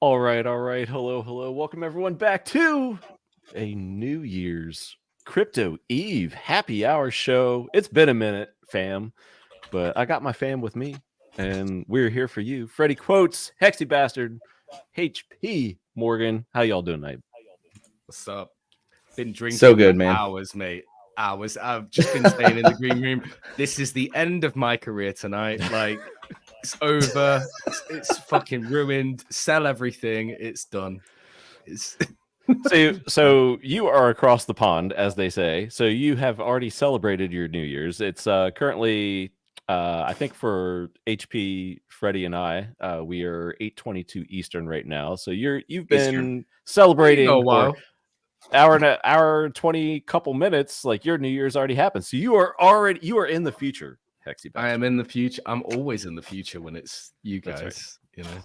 All right, all right. Hello, hello. Welcome everyone back to a New Year's Crypto Eve happy hour show. It's been a minute, fam, but I got my fam with me, and we're here for you. Freddie Quotes, Hexy Bastard, HP Morgan. How y'all doing tonight? What's up? Been drinking So good, for man. hours, mate. Hours. I've just been staying in the green room. This is the end of my career tonight. Like, it's over. It's fucking ruined. Sell everything. It's done. It's So you are across the pond, as they say. So you have already celebrated your New Year's. It's currently, I think for HP, Freddie, and I, we are 8:22 Eastern right now. So you've been celebrating a for while. hour 20 couple minutes. Like your New Year's already happened. So you are in the future, Hexy. I am in the future. I'm always in the future when it's you guys, right. you know.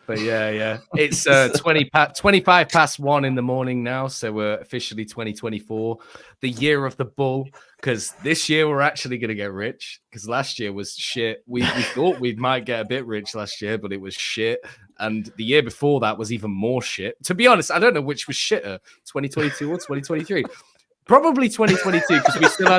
But yeah. It's 25 past 1 in the morning now, so we're officially 2024, the year of the bull. Because this year we're actually going to get rich. Because last year was shit. We thought we might get a bit rich last year, but it was shit. And the year before that was even more shit. To be honest, I don't know which was shitter, 2022 or 2023. Probably 2022 because we still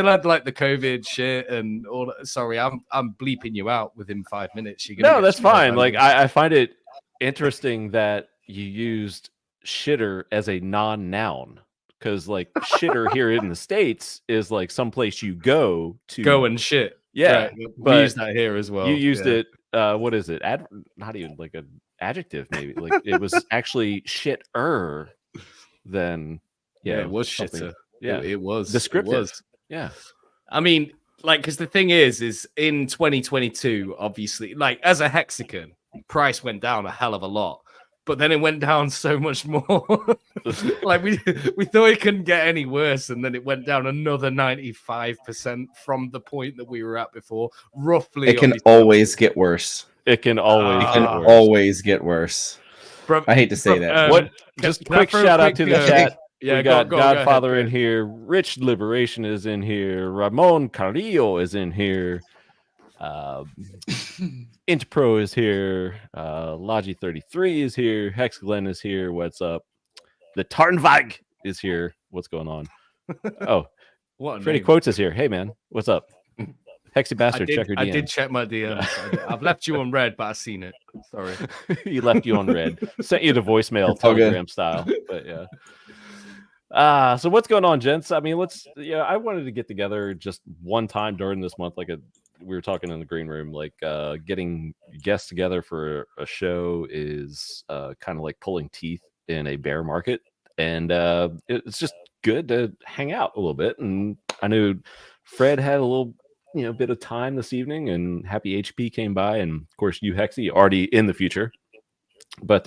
had like the COVID shit and all. Sorry, I'm bleeping you out within 5 minutes. No, that's fine. Like I find it interesting that you used shitter as a non-noun because like shitter here in the States is like someplace you go to go and shit. Yeah, right. We use that here as well. You used it. What is it? Not even like an adjective. Maybe like it was actually shitter than. Yeah, it was shitter. Yeah, it was descriptive. It was. Yeah, I mean, like, because the thing is in 2022, obviously, like as a hexagon, price went down a hell of a lot, but then it went down so much more. Like we thought it couldn't get any worse, and then it went down another 95% from the point that we were at before. Roughly, it can always get worse. It can always. Always get worse. Bro, I hate to say that. What? Just quick shout out to the chat. Yeah, we got Godfather go ahead. in here. Rich Liberation is in here. Ramon Carrillo is in here. Interpro is here. Logi33 is here. Hex Glenn is here. What's up? The Tarnvag is here. What's going on? Oh, Freddie Quotes is here. Hey, man. What's up? Hexy Bastard, check your DMs. I did check my DMs. I've left you on red, but I've seen it. Sorry. He left you on red. Sent you the voicemail, Telegram style. But yeah. So what's going on, gents? I mean, I wanted to get together just one time during this month, like we were talking in the green room, like getting guests together for a show is kind of like pulling teeth in a bear market, and it's just good to hang out a little bit. And I knew Fred had a little bit of time this evening, and Happy HP came by, and of course you, Hexy, already in the future, but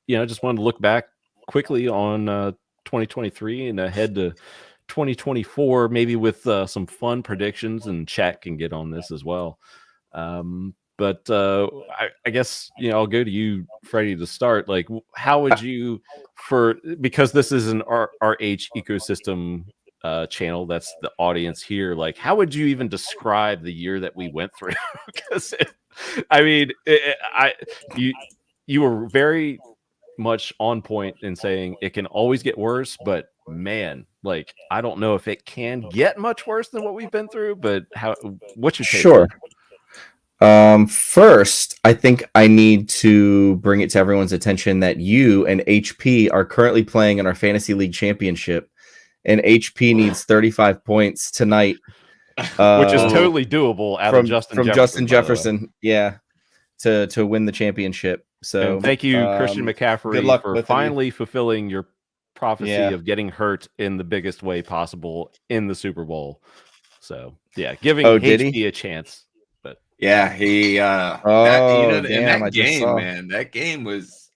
just wanted to look back quickly on 2023 and ahead to 2024, maybe with some fun predictions, and chat can get on this as well. But I guess I'll go to you, Freddie, to start. Like, how would you, because this is an RH ecosystem channel, that's the audience here, like how would you even describe the year that we went through? Because you were very much on point in saying it can always get worse, but man, like I don't know if it can get much worse than what we've been through. But what's your take? Sure. First, I think I need to bring it to everyone's attention that you and HP are currently playing in our fantasy league championship, and HP needs 35 points tonight, which is totally doable from Justin Jefferson. Yeah, to win the championship. So and thank you, Christian McCaffrey, for finally fulfilling your prophecy of getting hurt in the biggest way possible in the Super Bowl. So yeah, giving HP a chance. But yeah, he that game, man, that game was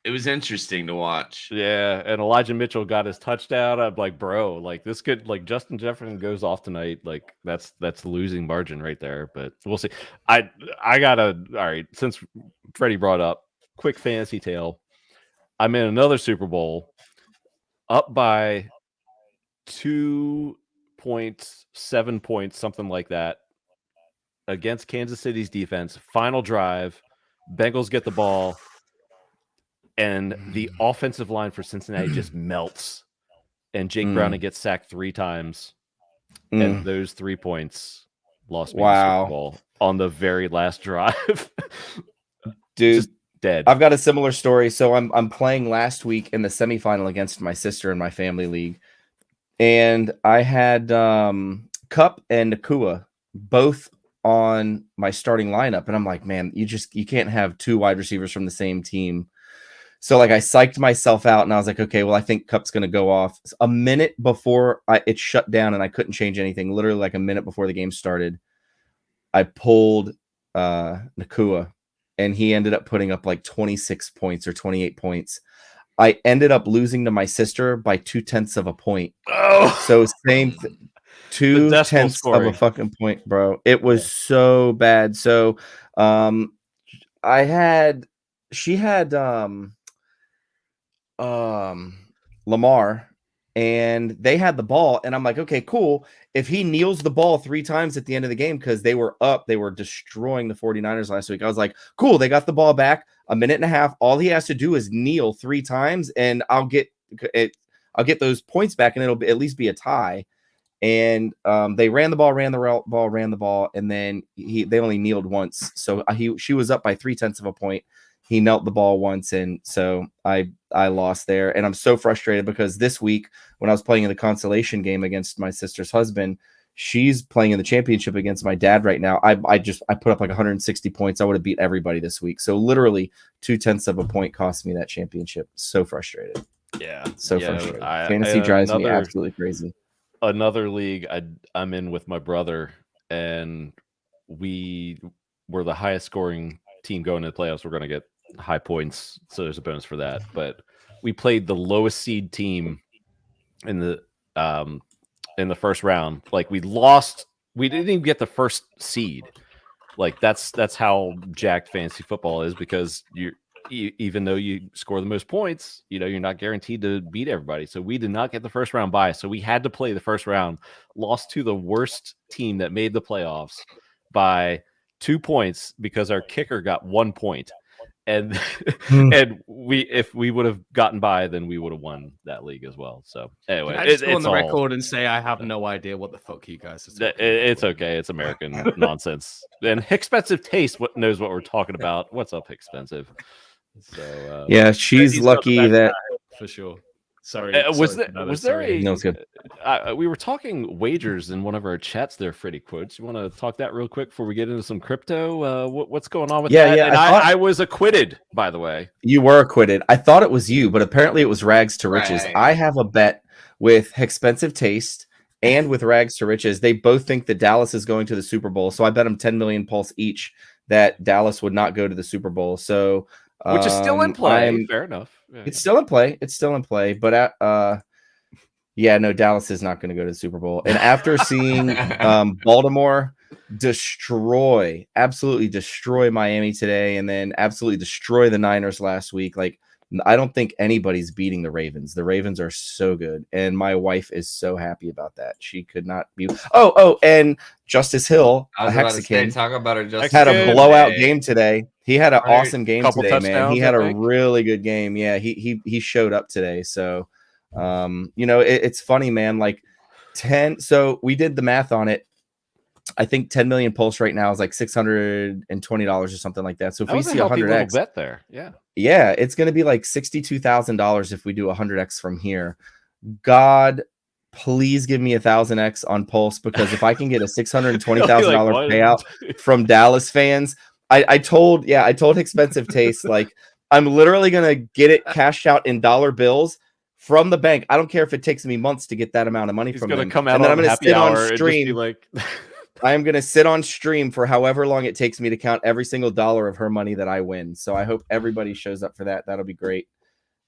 interesting to watch. Yeah, and Elijah Mitchell got his touchdown. I'm like, bro, like this could, like Justin Jefferson goes off tonight, like that's losing margin right there. But we'll see. I gotta, all right, since Freddie brought up quick fantasy tale, I'm in another Super Bowl up by 2.7 points, something like that, against Kansas City's defense. Final drive, Bengals get the ball. and the offensive line for Cincinnati just melts, and Jake Browning gets sacked 3 times, and those 3 points lost me the Super Bowl on the very last drive. Dude, just dead. I've got a similar story. So I'm playing last week in the semifinal against my sister in my family league, and I had Cup and Nakua both on my starting lineup, and I'm like, man, you can't have 2 wide receivers from the same team. So like I psyched myself out, and I was like, okay, well, I think Cup's going to go off. A minute before it shut down, and I couldn't change anything. Literally like a minute before the game started, I pulled Nakua, and he ended up putting up like 26 points or 28 points. I ended up losing to my sister by 0.2 of a point. Oh, so same 0.2 of a fucking point, bro. It was so bad. So she had Lamar, and they had the ball, and I'm like, okay, cool. If he kneels the ball 3 times at the end of the game, because they were up, they were destroying the 49ers last week. I was like, cool, they got the ball back, a minute and a half. All he has to do is kneel 3 times, and I'll get those points back, and it'll at least be a tie. And they ran the ball, and then they only kneeled once. So she was up by 0.3 of a point. He knelt the ball once, and so I lost there. And I'm so frustrated because this week, when I was playing in the consolation game against my sister's husband, she's playing in the championship against my dad right now. I put up like 160 points. I would have beat everybody this week. So literally 0.2 of a point cost me that championship. So frustrated. Yeah, frustrated. Fantasy drives me absolutely crazy. Another league I'm in with my brother, and we were the highest scoring team going into the playoffs. We're going to get high points, so there's a bonus for that. But we played the lowest seed team in the first round. Like we lost, we didn't even get the first seed. Like that's how jacked fantasy football is, because even though you score the most points, you're not guaranteed to beat everybody. So we did not get the first round bye. So we had to play the first round, lost to the worst team that made the playoffs by 2 points because our kicker got 1 point. And and if we would have gotten by, then we would have won that league as well. So anyway, I just go on the record and say I have no idea what the fuck you guys are talking about. It's okay. It's American nonsense. And Expensive Taste knows what we're talking about. What's up, Expensive? So yeah, she's lucky that for sure. Sorry. Was there a? No, it's good. We were talking wagers in one of our chats there, Freddie Quotes. You want to talk that real quick before we get into some crypto? What's going on with that? Yeah, and I was acquitted, by the way. You were acquitted. I thought it was you, but apparently it was Rags to Riches. Right. I have a bet with Expensive Taste and with Rags to Riches. They both think that Dallas is going to the Super Bowl. So I bet them 10 million pulse each that Dallas would not go to the Super Bowl. So which is still in play. Fair enough. Yeah, it's still in play. It's still in play. But no, Dallas is not going to go to the Super Bowl. And after seeing Baltimore absolutely destroy Miami today, and then absolutely destroy the Niners last week, like I don't think anybody's beating the Ravens. The Ravens are so good, and my wife is so happy about that. She could not be. And Justice Hill, I was about to say, talk about her. Had a blowout game today. He had an awesome game today, man. He had a really good game. Yeah, he showed up today. So, it's funny, man. Like 10. So we did the math on it. I think 10 million pulse right now is like $620 or something like that. So if we see 100x bet there, it's going to be like $62,000 if we do 100x from here. God, please give me 1,000x on pulse, because if I can get a $620,000 payout from Dallas fans, I told Expensive Taste, like I'm literally going to get it cashed out in dollar bills from the bank. I don't care if it takes me months to get that amount of money from them. Come out and then I'm going to sit on stream. I am going to sit on stream for however long it takes me to count every single dollar of her money that I win. So I hope everybody shows up for that. That'll be great.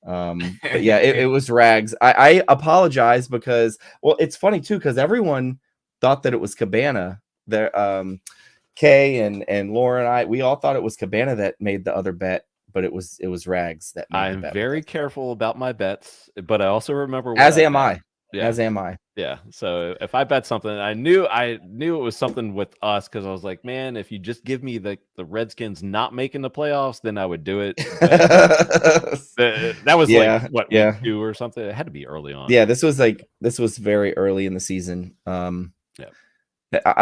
But yeah, it was Rags. I apologize because, well, it's funny too, because everyone thought that it was Cabana. There, Kay and Laura and we all thought it was Cabana that made the other bet, but it was Rags that made I'm the bet. very careful about my bets, but I also remember as am I. Yeah. As am I. Yeah. So if I bet something, I knew it was something with us because I was like, man, if you just give me the Redskins not making the playoffs, then I would do it. That was like what, week 2 or something. It had to be early on. Yeah, this was very early in the season. I'm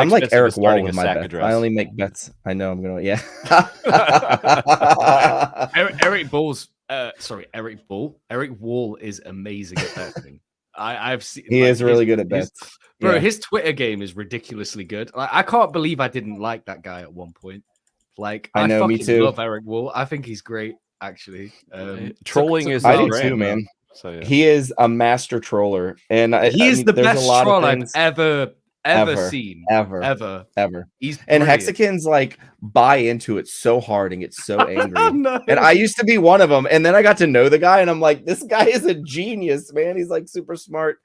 like Eric Wall with my bets. I only make bets. I know I'm gonna. Yeah. Eric Wall is amazing at betting. I've seen. He is really good at bets. Bro, his Twitter game is ridiculously good. Like, I can't believe I didn't like that guy at one point. Like, I know, me too. Love Eric Wall. I think he's great, actually. Trolling is. I do too, man. So yeah. He is a master troller, and he is the best troll I've ever seen. Ever. He's and Hexicans like buy into it so hard and get so angry. No. And I used to be one of them, and then I got to know the guy, and I'm like, this guy is a genius, man. He's like super smart.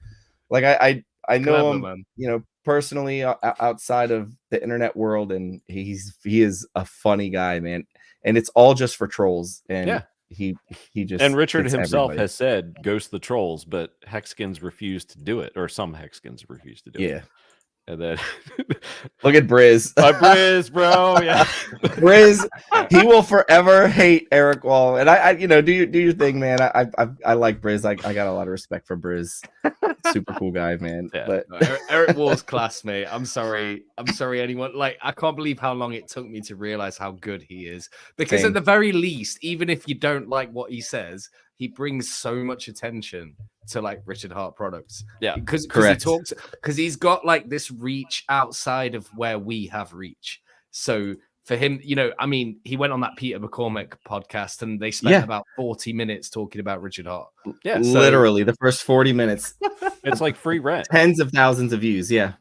Like I know him, man. You know, personally outside of the internet world, and he is a funny guy, man. And it's all just for trolls. And he just, and Richard himself has said ghost the trolls, but Hexicans refuse to do it, or some Hexicans refuse to do it. Yeah. And then look at Briz. Briz, bro. Yeah. Briz, he will forever hate Eric Wall. And I you know, do your thing, man. I like Briz. I got a lot of respect for Briz. Super cool guy, man. Yeah. But Eric Wall's classmate. I'm sorry anyone. Like, I can't believe how long it took me to realize how good he is. Because at the very least, even if you don't like what he says, he brings so much attention to like Richard Hart products. Yeah, because he talks, because he's got like this reach outside of where we have reach. So for him, you know, I mean, he went on that Peter McCormick podcast and they spent about 40 minutes talking about Richard Hart. Yeah, literally the first 40 minutes. It's like free rent. Tens of thousands of views. Yeah.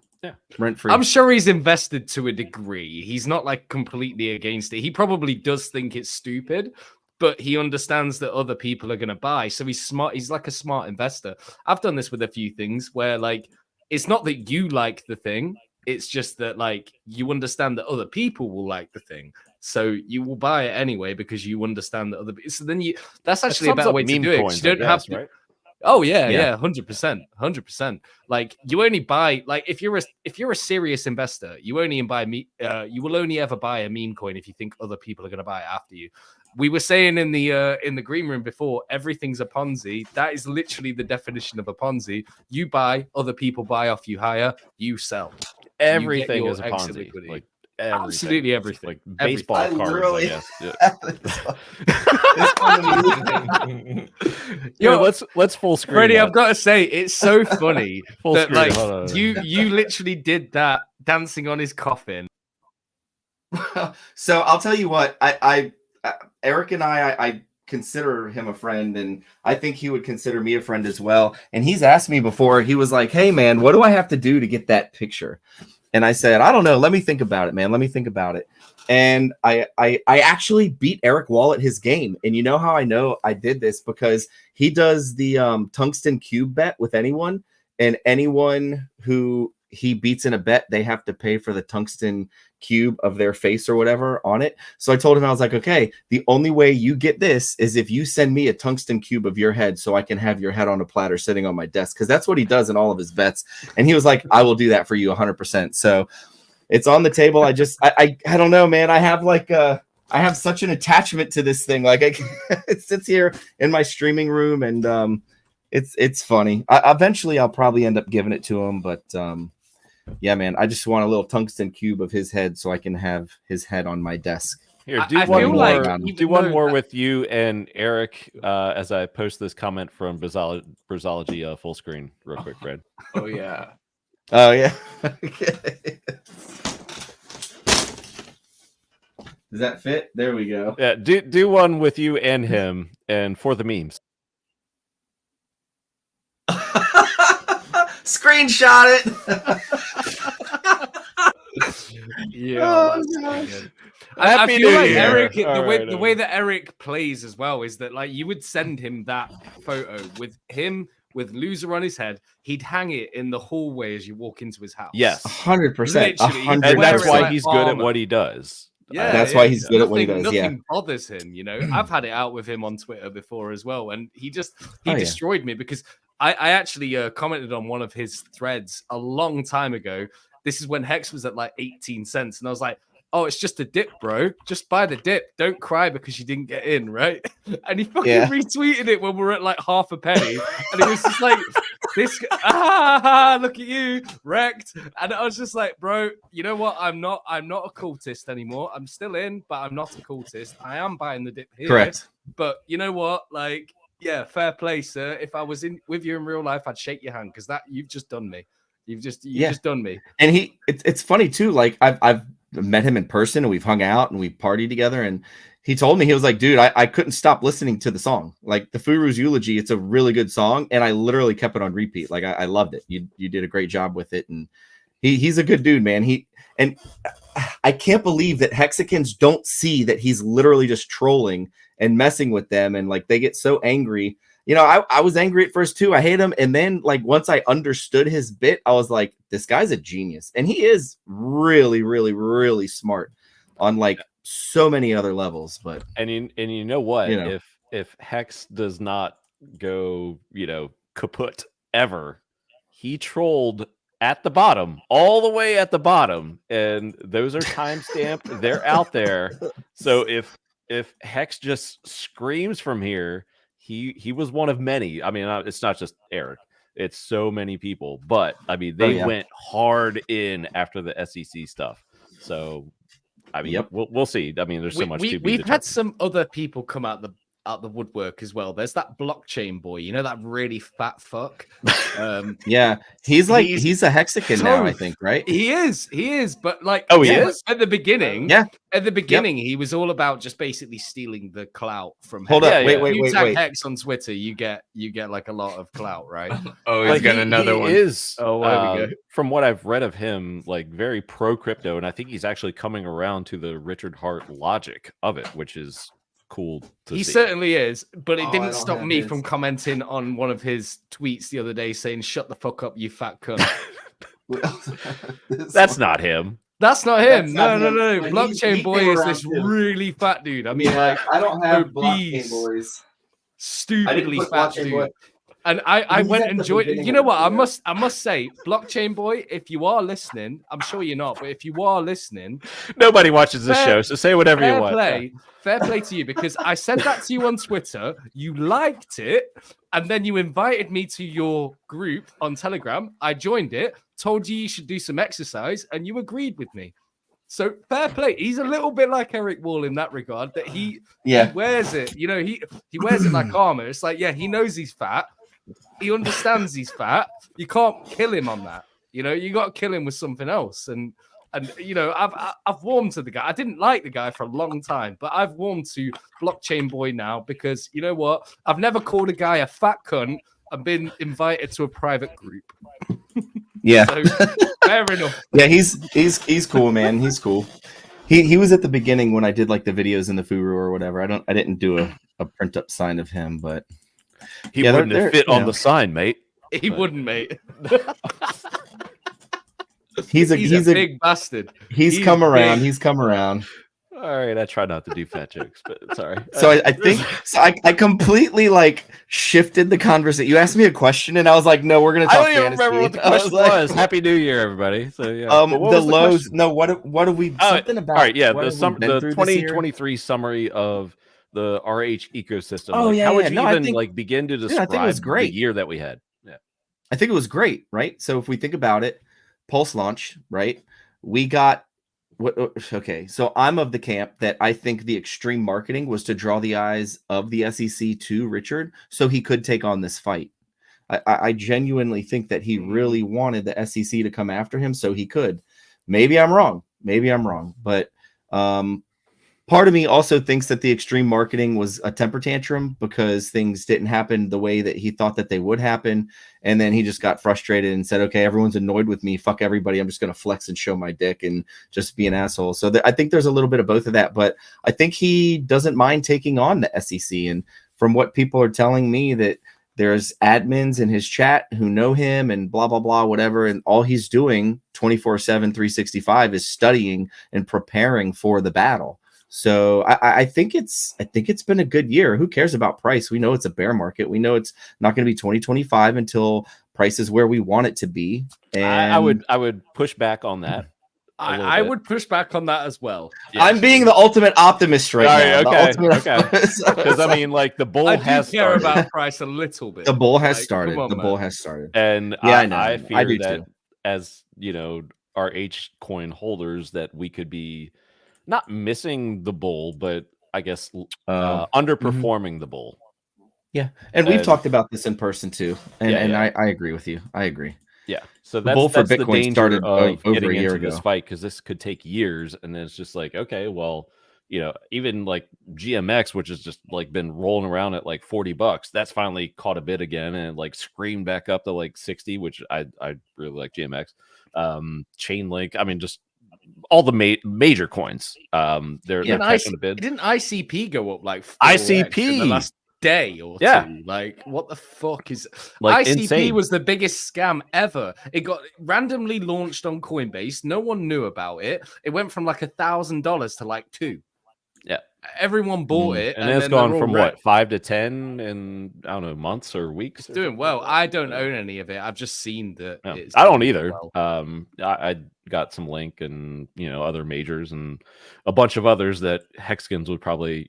Rent free. I'm sure he's invested to a degree. He's not like completely against it. He probably does think it's stupid, but he understands that other people are going to buy. So he's smart. He's like a smart investor. I've done this with a few things where like, it's not that you like the thing. It's just that like, you understand that other people will like the thing. So you will buy it anyway, because you understand that other people. So then that's actually a better way to do it. You don't have to, right? Oh yeah, 100%. Like, you only buy, like, if you're a serious investor, you will only ever buy a meme coin if you think other people are going to buy it after you. We were saying in the green room before, everything's a Ponzi. That is literally the definition of a Ponzi. You buy, other people buy off you higher, you sell. Everything is a Ponzi. Like everything. Absolutely everything. Like baseball cards, I guess. Yeah. Let's full screen. Freddie, I've got to say, it's so funny that screen, like you literally did that dancing on his coffin. So I'll tell you what, Eric and I consider him a friend, and I think he would consider me a friend as well. And he's asked me before, he was like, hey man, what do I have to do to get that picture? And I said, I don't know. Let me think about it, man. Let me think about it. And I actually beat Eric Wall at his game. And you know how I know I did this? Because he does the tungsten cube bet with anyone, and anyone who he beats in a bet, they have to pay for the tungsten cube of their face or whatever on it. So I told him, I was like, okay, the only way you get this is if you send me a tungsten cube of your head so I can have your head on a platter sitting on my desk. Because that's what he does in all of his bets. And he was like, I will do that for you 100%. So it's on the table. I don't know, man. I have such an attachment to this thing. Like it sits here in my streaming room, and it's funny. Eventually I'll probably end up giving it to him, but yeah, man, I just want a little tungsten cube of his head so I can have his head on my desk. Here, do one more with you and Eric as I post this comment from Brizology full screen real quick, Fred. Oh, yeah. Oh, yeah. Okay. Does that fit? There we go. Yeah, do one with you and him, and for the memes. Screenshot it. Yeah, I feel like Eric, the way that Eric plays as well is that like you would send him that photo with him with loser on his head, he'd hang it in the hallway as you walk into his house. Yes, 100%. And that's why he's good at what he does. Yeah, that's why he's good at what he does. Nothing bothers him, you know. I've had it out with him on Twitter before as well, and he destroyed me because I actually commented on one of his threads a long time ago. This is when Hex was at like 18 cents. And I was like, oh, it's just a dip, bro. Just buy the dip. Don't cry because you didn't get in, right? And he fucking retweeted it when we were at like half a penny. And it was just like, look at you, wrecked. And I was just like, bro, you know what? I'm not a cultist anymore. I'm still in, but I'm not a cultist. I am buying the dip here. Correct. But you know what? Like, yeah, fair play, sir. If I was in with you in real life, I'd shake your hand because you've just done me. You've just done me. And it's funny too. Like I've met him in person and we've hung out and we partied together. And he told me, he was like, dude, I couldn't stop listening to the song. Like the Furu's Eulogy, it's a really good song. And I literally kept it on repeat. Like I loved it. You did a great job with it. And he's a good dude, man. And I can't believe that Hexicans don't see that he's literally just trolling and messing with them. And like, they get so angry. You know, I was angry at first too. I hate him. And then like, once I understood his bit, I was like, this guy's a genius. And he is really, really, really smart on like so many other levels. But, and you know what, you know, if Hex does not go, kaput ever, he trolled at the bottom, all the way at the bottom. And those are timestamped. They're out there. So if Hex just screams from here, he was one of many. I mean, it's not just Eric. It's so many people. But, I mean, they went hard in after the SEC stuff. So, I mean, we'll see. I mean, there's so much to be We've had some other people come out the woodwork as well. There's that blockchain boy, that really fat fuck. Yeah, he's a Hexican now, I think, right? He is, but like, he is at the beginning. Yeah, at the beginning, he was all about just basically stealing the clout from. Hold up, wait. You tag Hex on Twitter, you get like a lot of clout, right? He's got another one. Is there we go. From what I've read of him, like very pro crypto, and I think he's actually coming around to the Richard Hart logic of it, which is cool to see. Certainly is, but it didn't stop me from commenting on one of his tweets the other day saying, "Shut the fuck up, you fat cunt." That's not him. That's not him. No. Like, blockchain boy is this really fat dude. I mean, like, I don't have blockchain boys. Stupidly fat dude. Boy. And I went and joined. You know what? I must say, blockchain boy, if you are listening, I'm sure you're not, but if you are listening, nobody watches this show, so say whatever you want. Fair play to you, because I said that to you on Twitter. You liked it, and then you invited me to your group on Telegram. I joined it, told you should do some exercise, and you agreed with me. So fair play. He's a little bit like Eric Wall in that regard, that he wears it. He wears it like armor. It's like, he knows he's fat. He understands he's fat. You can't kill him on that. You got to kill him with something else. And I've warmed to the guy. I didn't like the guy for a long time, but I've warmed to blockchain boy now, because you know what? I've never called a guy a fat cunt and been invited to a private group. Yeah, so, fair enough. Yeah, he's cool, man. He's cool. He was at the beginning when I did like the videos in the Furu or whatever. I didn't do a print up sign of him, but he wouldn't have fit on the sign, mate. He wouldn't, mate. He's a big bastard. He's come around. He's come around. All right, I try not to do fat jokes, but sorry. So I think I completely like shifted the conversation. You asked me a question, and I was like, "No, we're gonna talk." I don't even remember what the question was. Happy New Year, everybody. So yeah, the lows. No, what have we? Something about. All right, yeah, the 2023 summary of the RH ecosystem. Oh, how would you even begin to describe I think it was great. The year that we had? Yeah, I think it was great. Right. So if we think about it, Pulse launch. Right. We got. Okay, so I'm of the camp that I think the extreme marketing was to draw the eyes of the SEC to Richard so he could take on this fight. I genuinely think that he really wanted the SEC to come after him so he could. Maybe I'm wrong. But part of me also thinks that the extreme marketing was a temper tantrum because things didn't happen the way that he thought that they would happen. And then he just got frustrated and said, okay, everyone's annoyed with me. Fuck everybody. I'm just going to flex and show my dick and just be an asshole. So I think there's a little bit of both of that, but I think he doesn't mind taking on the SEC. And from what people are telling me, that there's admins in his chat who know him and blah, blah, blah, whatever. And all he's doing 24/7, 365 is studying and preparing for the battle. So I think it's been a good year. Who cares about price? We know it's a bear market. We know it's not going to be 2025 until price is where we want it to be. And I would push back on that. I would push back on that as well. Yes. I'm being the ultimate optimist right now. Okay, because I mean, like the bull has care started. about price a little bit. The bull has started. Bull has started, and yeah, I fear that too. As you know, our H coin holders, that we could be not missing the bull, but I guess underperforming the bull. Yeah, and we've talked about this in person too, and I agree with you. I agree. Yeah, so the bull for Bitcoin the danger started of over getting a year into ago. this fight, because this could take years, and then it's just like, okay, well, you know, even like GMX, which has just like been rolling around at like $40, that's finally caught a bit again and like screamed back up to like 60, which I really like GMX. Chainlink, I mean, just all the major coins. They're catching a bid. Didn't ICP go up like ICP in the last day or two? Like, what the fuck is like ICP insane. Was the biggest scam ever. It got randomly launched on Coinbase. No one knew about it. It went from like $1,000 to like $2,000. Yeah, everyone bought it, and it's gone from what 5 to 10 in I don't know months or weeks. It's doing well. I don't own any of it. I've just seen that. No, I don't either. Well. I got some Link and other majors and a bunch of others that Hexagons would probably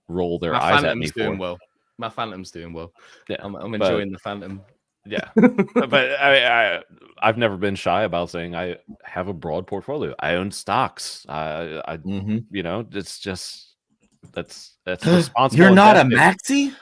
roll their eyes at me for. Well. My Phantom's doing well. Yeah, I'm enjoying the Phantom. Yeah, but I've never been shy about saying I have a broad portfolio. I own stocks. It's just that's responsible. You're not investing. A maxi.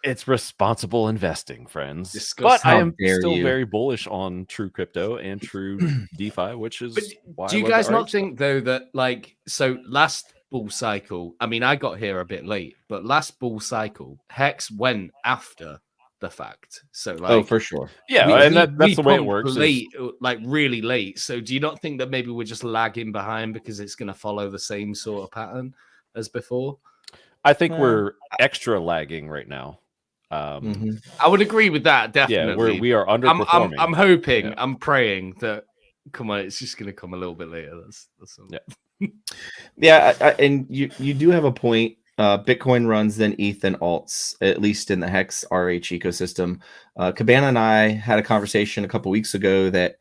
It's responsible investing, friends. Disgusting. But I am still very bullish on true crypto and true DeFi, which is why. Do you guys not think though that last bull cycle? I mean, I got here a bit late, but last bull cycle, Hex went after the fact. So for sure. Yeah, and that's the way it works. Late, like really late. So do you not think that maybe we're just lagging behind because it's going to follow the same sort of pattern as before? I think we're extra lagging right now. I would agree with that, definitely. Yeah, we are underperforming. I'm hoping, I'm praying that come on, it's just going to come a little bit later. And you do have a point. Bitcoin runs, then ETH and alts, at least in the Hex RH ecosystem. Cabana and I had a conversation a couple weeks ago that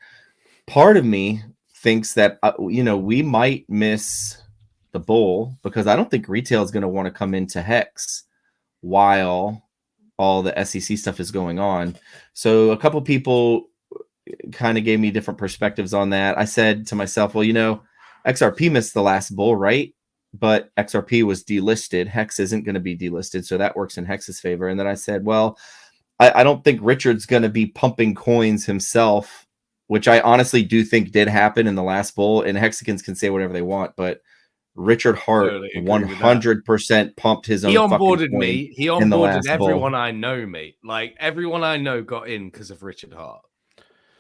part of me thinks that we might miss the bull because I don't think retail is going to want to come into Hex while all the SEC stuff is going on. So a couple people kind of gave me different perspectives on that. I said to myself, well, XRP missed the last bull, right? But XRP was delisted. Hex isn't going to be delisted, so that works in Hex's favor. And then I said, well, I don't think Richard's going to be pumping coins himself, which I honestly do think did happen in the last bull. And Hexagons can say whatever they want, but Richard Hart 100% pumped his own. He onboarded me. He onboarded everyone bull. I know, mate. Like everyone I know got in because of Richard Hart.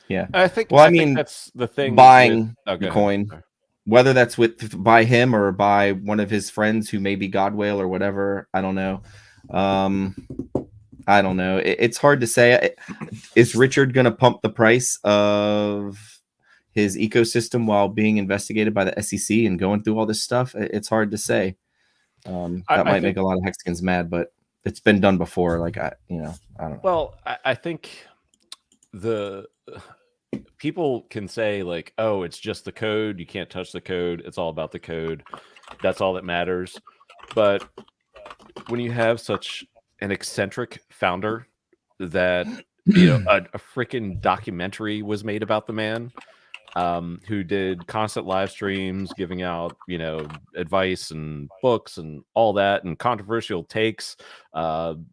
Yeah, I think. Well, I mean, that's the thing. Buying the coin. Whether that's by him or by one of his friends who may be Godwhale or whatever, I don't know. I don't know. It's hard to say. Is Richard going to pump the price of his ecosystem while being investigated by the SEC and going through all this stuff? It's hard to say. That might make a lot of Hexagons mad, but it's been done before. I don't know. Well, I think people can say like, oh, it's just the code. You can't touch the code. It's all about the code. That's all that matters. But when you have such an eccentric founder that, a freaking documentary was made about the man, who did constant live streams, giving out, advice and books and all that, and controversial takes,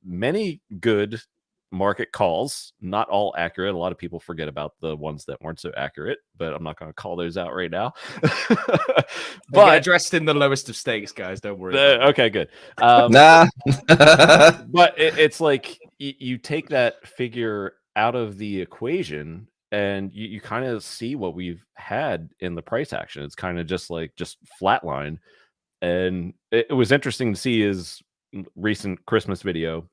many good market calls, not all accurate. A lot of people forget about the ones that weren't so accurate, but I'm not going to call those out right now. But addressed in the lowest of stakes, guys. Don't worry. Okay, good. Nah. But it's like you take that figure out of the equation and you kind of see what we've had in the price action. It's kind of just flatline. And it was interesting to see his recent Christmas video.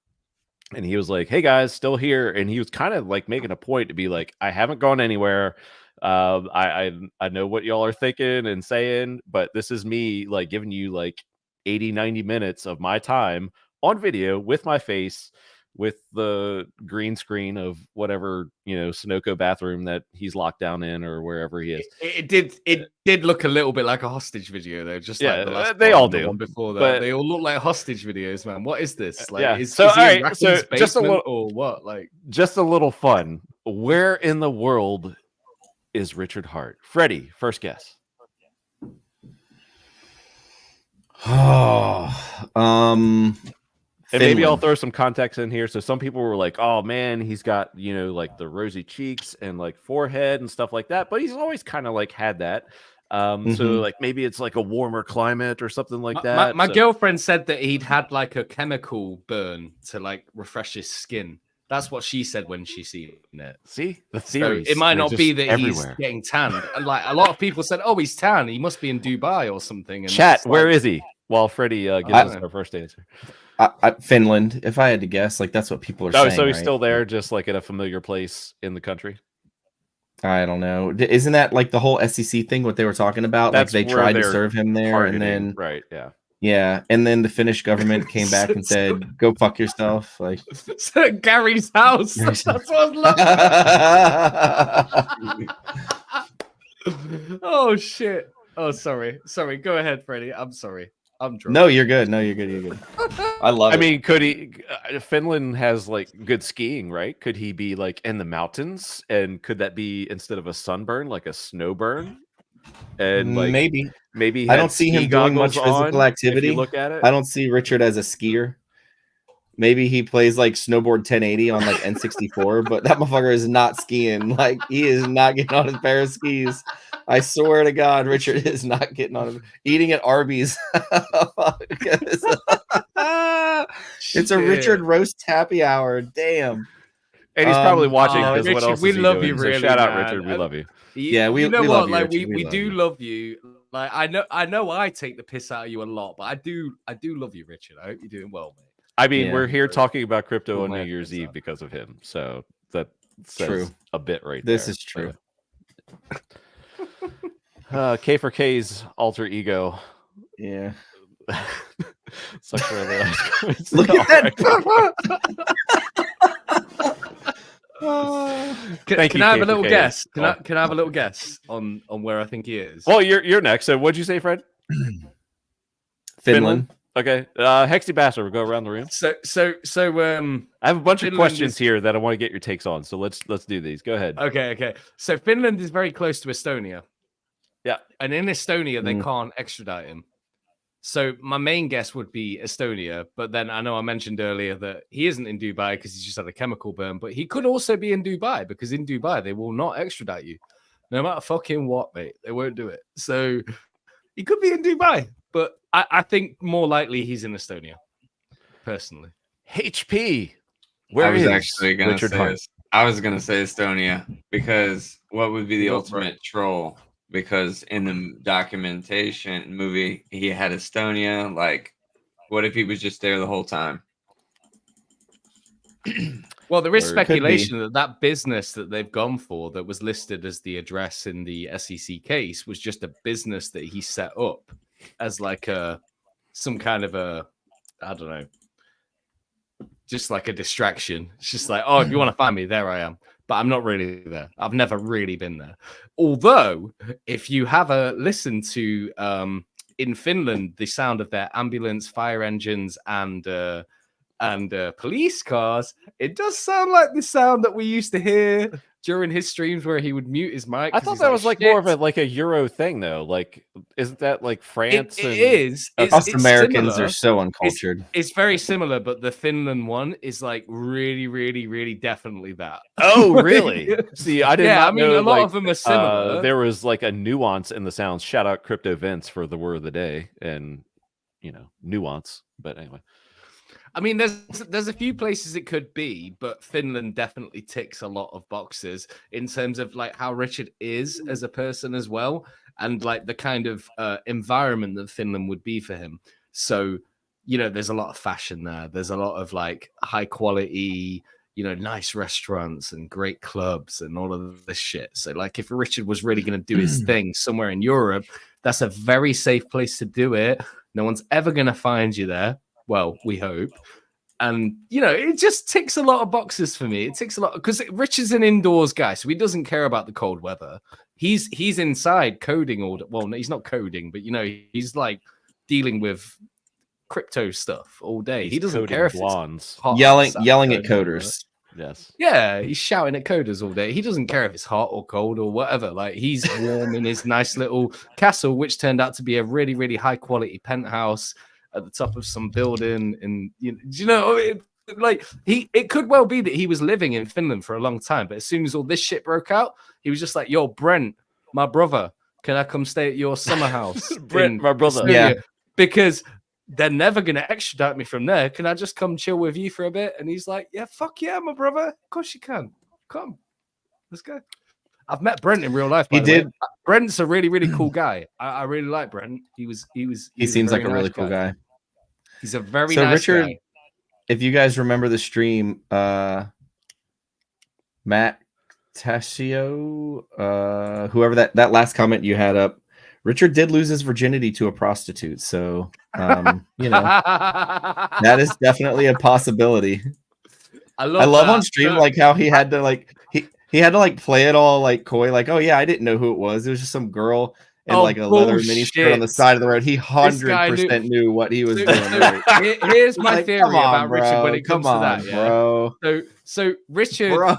And he was like, hey guys, still here. And he was kind of like making a point to be like, I haven't gone anywhere. I know what y'all are thinking and saying, but this is me like giving you like 80, 90 minutes of my time on video with my face, with the green screen of whatever, Sunoco bathroom that he's locked down in or wherever he is. It did look a little bit like a hostage video though, just like the last they one all and the do. one before that. But they all look like hostage videos, man. What is this? Like, yeah. is So, he all in right, Rackham's so just a basement little, or what? Like, just a little fun. Where in the world is Richard Hart? Freddie, first guess. And maybe I'll throw some context in here. So some people were like, oh man, he's got, like the rosy cheeks and like forehead and stuff like that. But he's always kind of like had that. So like maybe it's like a warmer climate or something like that. My girlfriend said that he'd had like a chemical burn to like refresh his skin. That's what she said when she seen it. See, the theories. So it might not be that everywhere. He's getting tanned. And like a lot of people said, oh, he's tan. He must be in Dubai or something. And chat, where is he? While Freddie gives us our first answer. Finland, if I had to guess, like that's what people are saying. Oh, so he's right? still there, just like in a familiar place in the country. I don't know. Isn't that like the whole SEC thing? What they were talking about? That's like they tried to serve him there, targeting. and then right, yeah, yeah, and then the Finnish government came back and said, "Go fuck yourself." Like Gary's house. That's what I love. Oh shit. Oh, sorry. Go ahead, Freddie. I'm sorry. I'm drunk. No, you're good. You're good. I love it. I mean, could he? Finland has like good skiing, right? Could he be like in the mountains? And could that be instead of a sunburn, like a snow burn? And like maybe I don't see him doing much physical activity. If you look at it, I don't see Richard as a skier. Maybe he plays like snowboard 1080 on like N64, but that motherfucker is not skiing. Like he is not getting on his pair of skis. I swear to God, Richard is not getting on him. Eating at Arby's. It's a Richard roast happy hour. Damn. And he's probably watching because what else? We love doing? you, really. So shout out, man. Richard. We love you. Yeah, we know we what? love you, like Richard. we do love you. Like I know I take the piss out of you a lot, but I do love you, Richard. I hope you're doing well, mate. I mean, we're here talking about crypto on New Year's Eve because of him. So that says a bit right there. This is true. K for K's alter ego. Yeah. Sucks for Look at that. Can I have a little guess? Can I have a little guess on where I think he is? Well, you're next. So what'd you say, Fred? Finland. Okay. Hexy Bastard, we'll go around the room. So I have a bunch of questions here that I want to get your takes on. So let's do these. Go ahead. Okay. So Finland is very close to Estonia. Yeah. And in Estonia, they can't extradite him. So my main guess would be Estonia, but then I know I mentioned earlier that he isn't in Dubai because he's just had a chemical burn, but he could also be in Dubai because in Dubai, they will not extradite you. No matter fucking what, mate. They won't do it. So he could be in Dubai, but I think more likely he's in Estonia, personally. HP. I was actually going to say this. I was going to say Estonia because what would be the ultimate troll? Because in the documentation movie, he had Estonia. Like, what if he was just there the whole time? Well, there is speculation that business that they've gone for that was listed as the address in the SEC case was just a business that he set up as like some kind of a, I don't know, just like a distraction. It's just like, oh, if you want to find me, there I am. But I'm not really there. I've never really been there. Although, if you have a listen to in Finland, the sound of their ambulance, fire engines, and police cars, it does sound like the sound that we used to hear during his streams where he would mute his mic. I thought that was like more of a Euro thing though. Like, isn't that like France? It is. Us Americans are so uncultured. It's very similar, but the Finland one is like really, really, really definitely that. Oh, really? See, I did not know. A lot of them are similar. There was like a nuance in the sounds. Shout out Crypto Vince for the word of the day and nuance. But anyway. I mean, there's a few places it could be, but Finland definitely ticks a lot of boxes in terms of like how Richard is as a person as well, and like the kind of environment that Finland would be for him. So, there's a lot of fashion there. There's a lot of like high quality, nice restaurants and great clubs and all of this shit. So like if Richard was really going to do his thing somewhere in Europe, that's a very safe place to do it. No one's ever going to find you there. Well, we hope. And, you know, it just ticks a lot of boxes for me. It ticks a lot because Rich is an indoors guy, so he doesn't care about the cold weather. He's inside coding all day. Well, no, he's not coding, but, you know, he's like dealing with crypto stuff all day. He doesn't care if it's hot, yelling at coders. Yes. Yeah, he's shouting at coders all day. He doesn't care if it's hot or cold or whatever. Like, he's warm in his nice little castle, which turned out to be a really, really high quality penthouse at the top of some building. And it could well be that he was living in Finland for a long time, but as soon as all this shit broke out, he was just like, "Yo, Brent, my brother, can I come stay at your summer house?" Brent, my brother. Yeah, because they're never going to extradite me from there. Can I just come chill with you for a bit? And he's like, "Yeah, fuck yeah, my brother. Of course you can. Come. Let's go." I've met Brent in real life. By the way. Brent's a really, really cool guy. I really like Brent. He seems like a really cool guy. He's a very nice Richard, guy. If you guys remember the stream, Matt Tassio, whoever that last comment you had up, Richard did lose his virginity to a prostitute, so you know that is definitely a possibility. I love on stream like how he had to like he had to like play it all like coy, like, oh yeah, I didn't know who it was. It was just some girl in like a leather miniskirt on the side of the road. He 100% knew what he was doing. Here's my theory about Richard when it comes to that, bro. So Richard,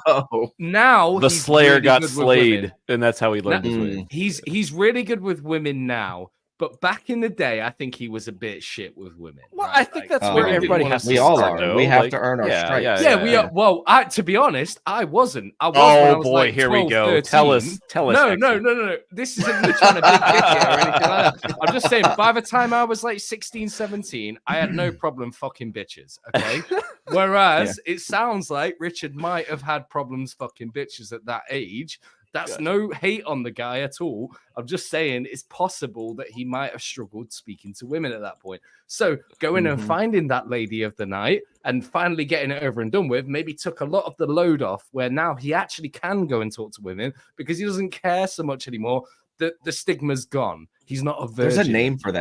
now the Slayer got slayed, and that's how he learned his way. He's really good with women now. But back in the day, I think he was a bit shit with women. Well, right? I think that's where everybody has to We all are. Though. We have to earn our stripes. Yeah, we are. Well, to be honest, I wasn't. I was oh, boy, like here 12, we go. 13. Tell us. No. This isn't me trying to big dick or anything like that. I'm just saying, by the time I was like 16, 17, I had no problem fucking bitches, okay? Whereas it sounds like Richard might have had problems fucking bitches at that age. That's no hate on the guy at all. I'm just saying it's possible that he might have struggled speaking to women at that point. So going and finding that lady of the night and finally getting it over and done with maybe took a lot of the load off, where now he actually can go and talk to women because he doesn't care so much anymore. The stigma's gone. He's not a virgin. There's a name for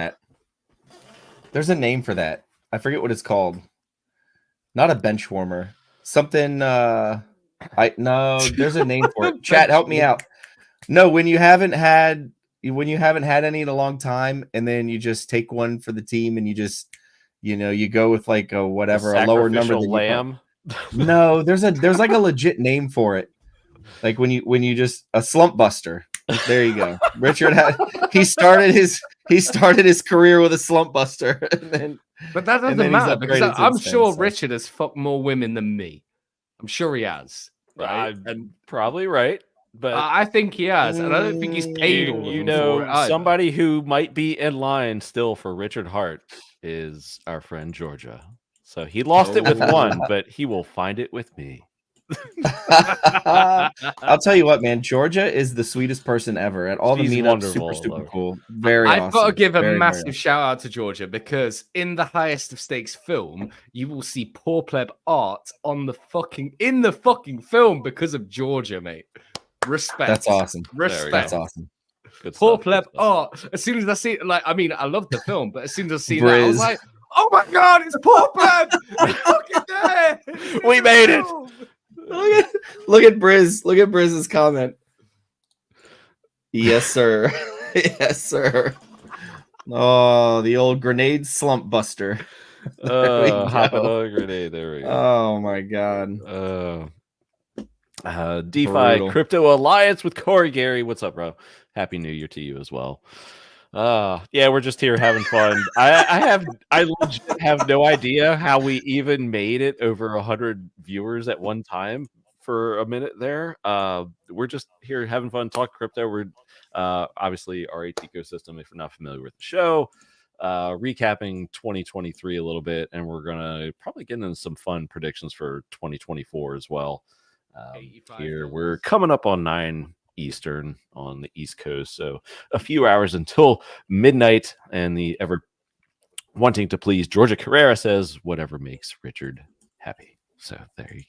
that. I forget what it's called. Not a bench warmer. Something... there's a name for it. Chat, help me out. No, when you haven't had any in a long time, and then you just take one for the team, and you just, you go with like a lower number than lamb. No, there's like a legit name for it. Like when you just a slump buster. There you go. Richard he started his career with a slump buster, but that doesn't matter because I'm sure Richard has fucked more women than me. I'm sure he has. Right? And probably right. But I think he has. And I don't think he's paid somebody who might be in line still for Richard Hart is our friend Georgia. So he lost it with one, but he will find it with me. I'll tell you what, man. Georgia is the sweetest person ever at all the meetups. Super cool. Very awesome. I've got to give a massive shout out to Georgia because in the highest of stakes film, you will see poor pleb art in the fucking film because of Georgia, mate. Respect. That's awesome. Respect. That's awesome. Poor pleb art. As soon as I see it, I love the film, but as soon as I see that, I was like, oh my god, it's poor pleb. It's fucking there. We made it. Look at Briz. Look at Briz's comment. Yes, sir. Yes, sir. Oh, the old grenade slump buster. Hop another grenade. There we go. Oh my god. DeFi Brutal. Crypto Alliance with Corey Gary. What's up, bro? Happy New Year to you as well. Yeah, we're just here having fun. I legit have no idea how we even made it over 100 viewers at one time for a minute there. We're just here having fun, talk crypto. We're obviously RH ecosystem, if you're not familiar with the show, recapping 2023 a little bit, and we're gonna probably get into some fun predictions for 2024 as well. Here we're coming up on 9 Eastern on the East Coast, so a few hours until midnight, and the ever wanting to please Georgia Carrera says whatever makes Richard happy. So there you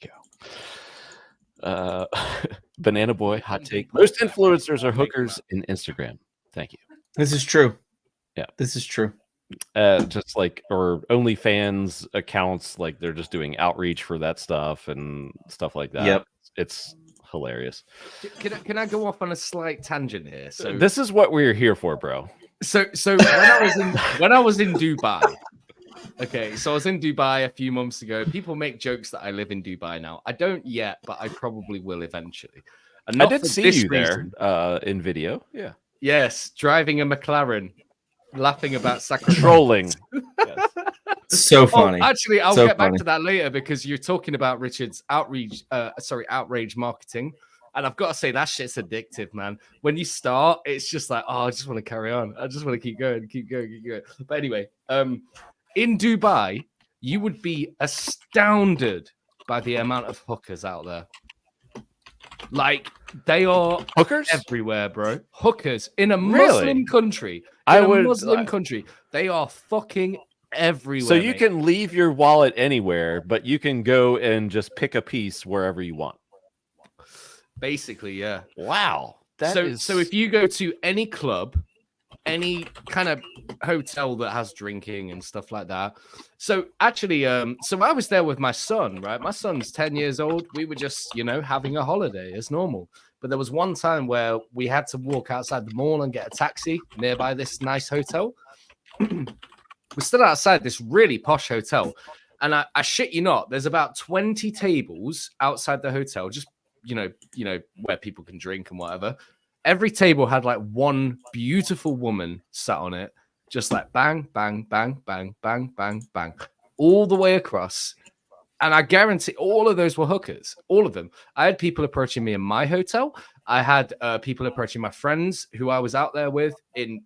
go. Banana Boy hot take: most influencers are hookers in Instagram. Thank you. This is true. Yeah, this is true. just like or OnlyFans accounts, like they're just doing outreach for that stuff and stuff like that. Yep. It's hilarious. Can I go off on a slight tangent here? So this is what we're here for, bro. So when I was in Dubai. Okay, so I was in Dubai a few months ago. People make jokes that I live in Dubai now. I don't yet, but I probably will eventually. And I did see you there in video. Yeah. Yes, driving a McLaren, laughing about sacrifice. Trolling. Yes. So funny. Actually, I'll get back to that later because you're talking about Richard's outrage marketing. And I've got to say, that shit's addictive, man. When you start, it's just like, oh, I just want to carry on. I just want to keep going. But anyway, in Dubai, you would be astounded by the amount of hookers out there. Like, they are hookers everywhere, bro. Hookers in a Muslim country. Muslim country. They are fucking everywhere. So you can leave your wallet anywhere, but you can go and just pick a piece wherever you want. Basically, yeah. Wow. So if you go to any club, any kind of hotel that has drinking and stuff like that. So actually, so I was there with my son, right? My son's 10 years old. We were just, having a holiday as normal. But there was one time where we had to walk outside the mall and get a taxi nearby this nice hotel. We stood outside this really posh hotel. And I shit you not, there's about 20 tables outside the hotel, just, where people can drink and whatever. Every table had like one beautiful woman sat on it, just like bang, bang, bang, bang, bang, bang, bang, all the way across. And I guarantee all of those were hookers, all of them. I had people approaching me in my hotel. I had people approaching my friends who I was out there with in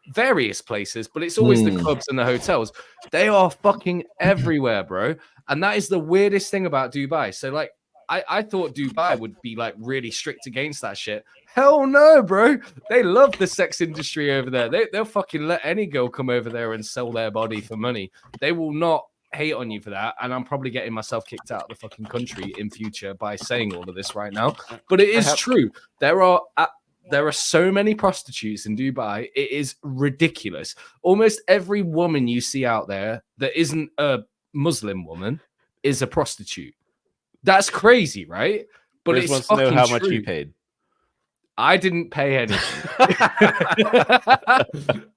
various places, but it's always the clubs and the hotels. They are fucking everywhere, bro. And that is the weirdest thing about Dubai. So like, I thought Dubai would be like really strict against that shit. Hell no, bro. They love the sex industry over there. They'll fucking let any girl come over there and sell their body for money. They will not hate on you for that. And I'm probably getting myself kicked out of the fucking country in future by saying all of this right now. But it is true. There are so many prostitutes in Dubai. It is ridiculous. Almost every woman you see out there that isn't a Muslim woman is a prostitute. That's crazy, right? But Chris wants to know how much you paid. I didn't pay anything.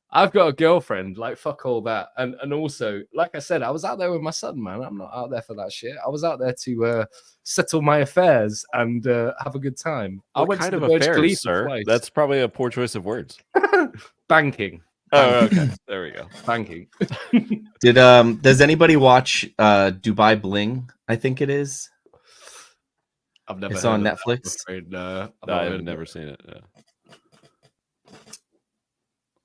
I've got a girlfriend. Like, fuck all that. And also, like I said, I was out there with my son, man. I'm not out there for that shit. I was out there to settle my affairs and have a good time. What I went kind to the of affairs, sir? Twice. That's probably a poor choice of words. Banking. Oh, okay. There we go. Banking. Does anybody watch Dubai Bling? I think it is. I've never. It's on Netflix. I've never seen it. Yeah.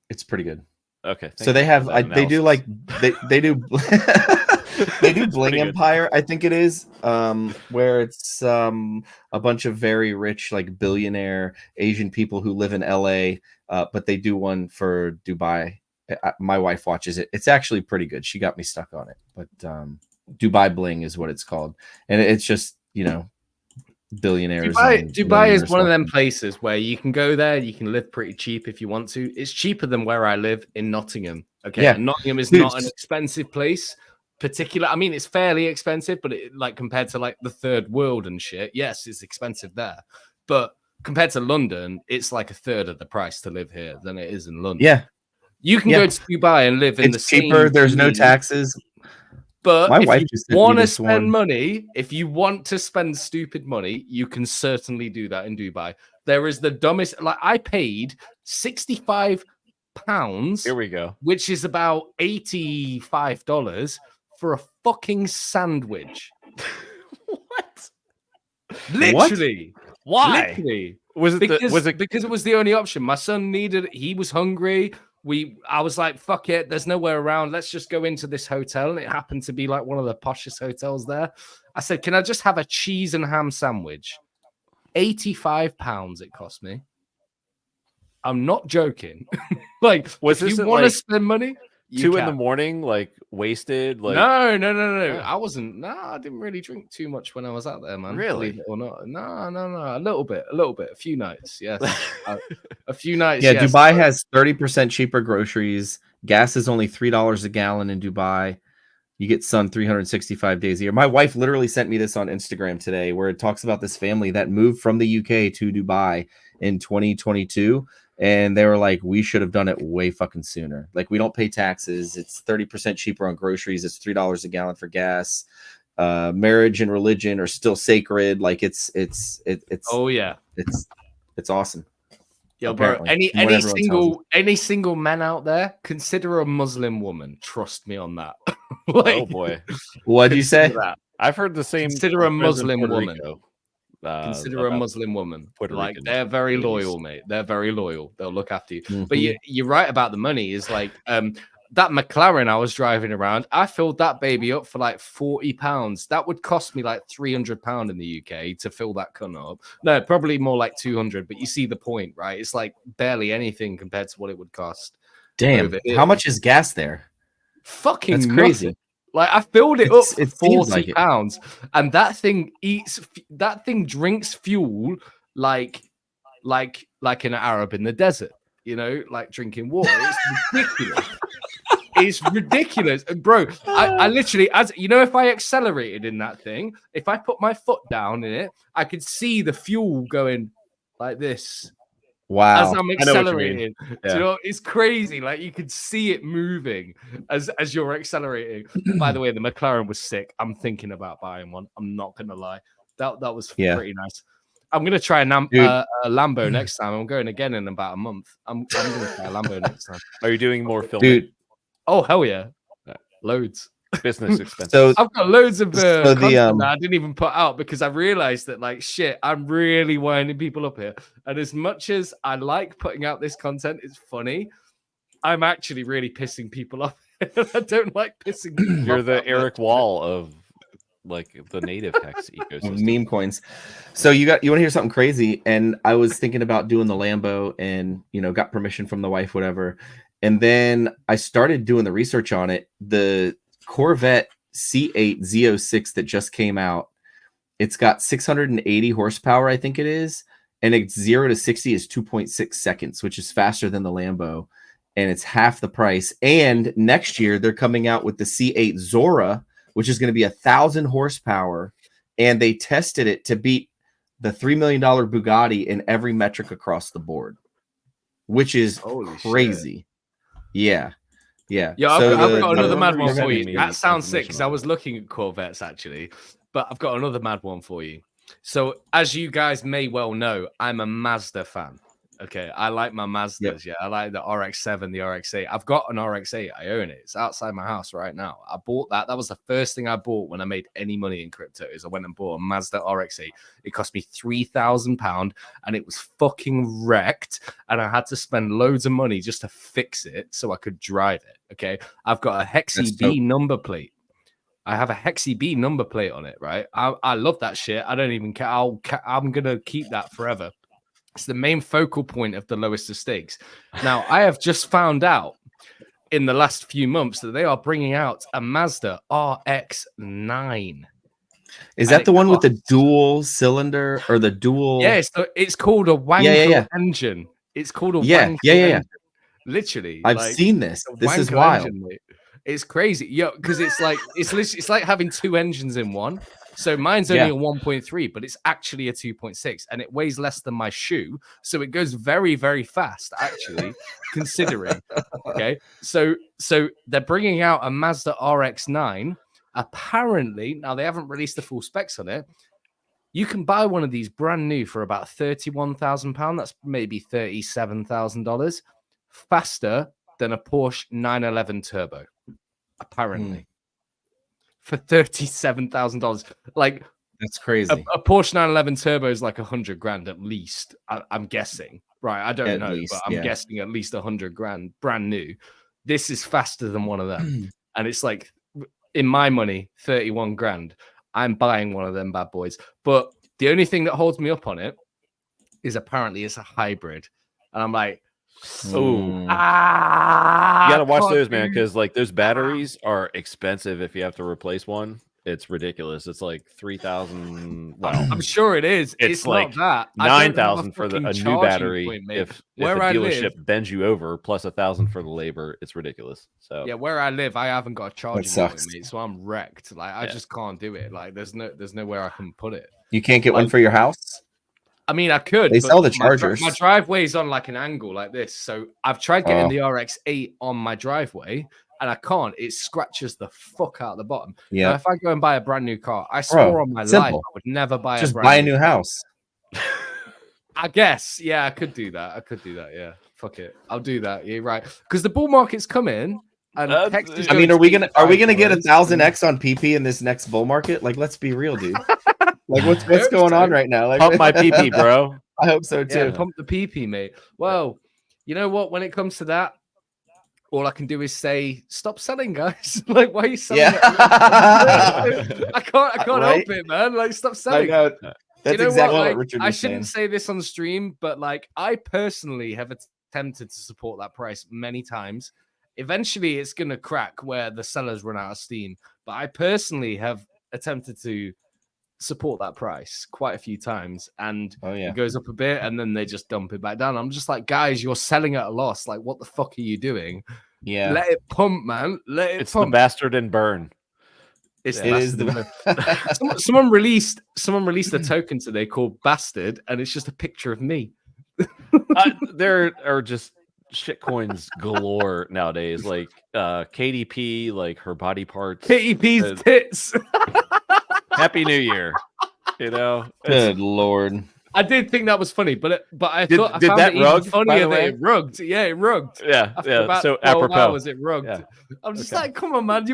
It's pretty good. Okay. So they have. They do like they do. They do Bling Empire. I think it is. Where it's a bunch of very rich, like billionaire Asian people who live in LA. But they do one for Dubai. My wife watches it. It's actually pretty good. She got me stuck on it. But Dubai Bling is what it's called, and it's just billionaires. Dubai is one of them places where you can go there, you can live pretty cheap if you want to. It's cheaper than where I live in Nottingham. Okay, yeah. Nottingham is not an expensive place. I mean, it's fairly expensive, but like compared to like the third world and shit, yes, it's expensive there. But compared to London, it's like a third of the price to live here than it is in London. Yeah, you can go to Dubai and live in the cheaper. Same there's no taxes. But if you want to spend money, if you want to spend stupid money, you can certainly do that in Dubai. There is the dumbest. Like I paid £65. Here we go. Which is about $85 for a fucking sandwich. What? Literally. What? Why? Literally. Was it because it was the only option. My son he was hungry. I was like, fuck it, there's nowhere around. Let's just go into this hotel. And it happened to be like one of the poshest hotels there. I said, can I just have a cheese and ham sandwich? £85 it cost me. I'm not joking. Like, if you want to spend money, 2 a.m, like wasted. Like no. I wasn't. I didn't really drink too much when I was out there, man. Really? Believe it or not? No. A little bit. A few nights. Yes, a few nights. Yeah, yes. Dubai has 30% cheaper groceries Gas is only $3 a gallon in Dubai. You get sun 365 days a year. My wife literally sent me this on Instagram today, where it talks about this family that moved from the UK to Dubai in 2022. And they were like, we should have done it way fucking sooner. Like, we don't pay taxes. It's 30% cheaper on groceries. It's $3 a gallon for gas. Marriage and religion are still sacred. Like, it's oh yeah, it's awesome. Yo, bro, any single man out there, consider a Muslim woman. Trust me on that. Like, oh boy, what'd you say? That. I've heard the same. Consider a Muslim woman. Consider a Muslim woman. Like, they're very loyal, mate. They're very loyal. They'll look after you. Mm-hmm. But you're right about the money. Is like that McLaren I was driving around. I filled that baby up for like £40. That would cost me like £300 in the UK to fill that cunt up. No, probably more like 200. But you see the point, right? It's like barely anything compared to what it would cost. Damn, how much is gas there? Fucking that's crazy. Nothing. Like, I filled it up for £40, and that thing drinks fuel like an Arab in the desert, you know, like drinking water. It's ridiculous. It's ridiculous. And bro, I literally, as you know, if I accelerated in that thing, if I put my foot down in it, I could see the fuel going like this. Wow. As I'm accelerating. Yeah. You know, it's crazy. Like, you could see it moving as you're accelerating. By the way, the McLaren was sick. I'm thinking about buying one. I'm not gonna lie. That was pretty nice. I'm gonna try a Lambo next time. I'm going again in about a month. I'm gonna try a Lambo next time. Are you doing more filming? Dude. Oh hell yeah. Loads. Business expenses. So I've got loads of content that I didn't even put out because I realized that, like, shit, I'm really winding people up here. And as much as I like putting out this content, it's funny, I'm actually really pissing people off. I don't like pissing people off. You're the Eric Wall of like the native hex ecosystem. Meme coins. So you want to hear something crazy? And I was thinking about doing the Lambo, and got permission from the wife, whatever. And then I started doing the research on it. The Corvette C8 Z06 that just came out, it's got 680 horsepower, I think it is, and it's 0 to 60 is 2.6 seconds, which is faster than the Lambo, and it's half the price. And next year they're coming out with the C8 Zora, which is going to be 1,000 horsepower, and they tested it to beat the $3 million Bugatti in every metric across the board, which is crazy. Yeah. Yeah, I've got another mad one for you. That sounds sick, because I was looking at Corvettes actually, but I've got another mad one for you. So, as you guys may well know, I'm a Mazda fan. Okay, I like my Mazdas. Yep. Yeah, I like the RX-7, the RX-8. I've got an RX-8. I own it. It's outside my house right now. I bought that. That was the first thing I bought when I made any money in crypto. Is I went and bought a Mazda RX-8. It cost me £3,000, and it was fucking wrecked. And I had to spend loads of money just to fix it so I could drive it. Okay, I've got a Hexi B number plate. I have a Hexi B number plate on it. Right, I love that shit. I don't even care. I'm gonna keep that forever. It's the main focal point of the lowest of stakes. Now, I have just found out in the last few months that they are bringing out a Mazda RX-9. Is that the one with the dual cylinder or the dual? Yeah, it's called a Wankel engine. It's called a Wankel engine. Literally. I've seen this. This is wild. Engine, it's crazy. Yeah, because it's like having two engines in one. So mine's only a 1.3, but it's actually a 2.6, and it weighs less than my shoe. So it goes very, very fast, actually, considering. Okay. So they're bringing out a Mazda RX-9. Apparently, now they haven't released the full specs on it. You can buy one of these brand new for about £31,000. That's maybe $37,000. Faster than a Porsche 911 Turbo, apparently. For $37,000, like, that's crazy. A Porsche 911 Turbo is like $100,000 at least. I'm guessing, right? I don't know, but I'm guessing at least $100,000 brand new. This is faster than one of them, and it's like, in my money, $31,000. I'm buying one of them bad boys. But the only thing that holds me up on it is apparently it's a hybrid, and I'm like, you gotta watch those, man, because like those batteries are expensive if you have to replace one. It's ridiculous. It's like 3,000. Wow, I'm sure it is. It's not like that. 9,000 for a fucking new charging battery. point, mate. If a Where I dealership live- bends you over, plus 1,000 for the labor, it's ridiculous. So Yeah, where I live, I haven't got a charging point, sucks. mate, so I'm wrecked. Like I just can't do it. Like there's nowhere I can put it. You can't get one Like- for your house? I mean, I could. They but sell the my chargers. driveway's on like an angle like this, so I've tried getting Oh. the RX-8 on my driveway, and I can't. It scratches the fuck out the bottom. Yeah. Now, if I go and buy a brand new car, I swore on my life I simple. would never buy Just a brand buy a new car. house. I guess, yeah, I could do that. Yeah, fuck it, I'll do that. You're right, because the bull market's coming, and Hex is I mean, going are we gonna get $85. 1,000x on PP in this next bull market? Like, let's be real, dude. Like, what's hope going so. on right now? Like, pump my PP, bro. I hope so too. Yeah, pump the PP, mate. Well, you know what? When it comes to that, all I can do is say, stop selling, guys. Like, why are you selling? Yeah. I can't Right? help it, man. Like, stop I selling. know. That's You know exactly what Like, Richard I was shouldn't saying. say this on stream, but like, I personally have attempted to support that price many times. Eventually, it's gonna crack where the sellers run out of steam. But I personally have attempted to support that price quite a few times, and Oh yeah. it goes up a bit, and then they just dump it back down. I'm just like, guys, you're selling at a loss. Like, what the fuck are you doing? Yeah. Let it pump, man. Let it It's the pump. bastard and burn. It's It the is bastard. the Someone released a token today called Bastard, and it's just a picture of me. There are just shit coins galore nowadays. Like KDP, like her body parts. KEP's tits. Happy New Year. You know, Good Lord. I did think that was funny, but I Did- thought I did found that it even rug, by funnier the that way? it rugged. Yeah, it rugged. yeah, After yeah. about So 12 apropos. hours, it rugged. Yeah. I'm just Okay. like, come on, man.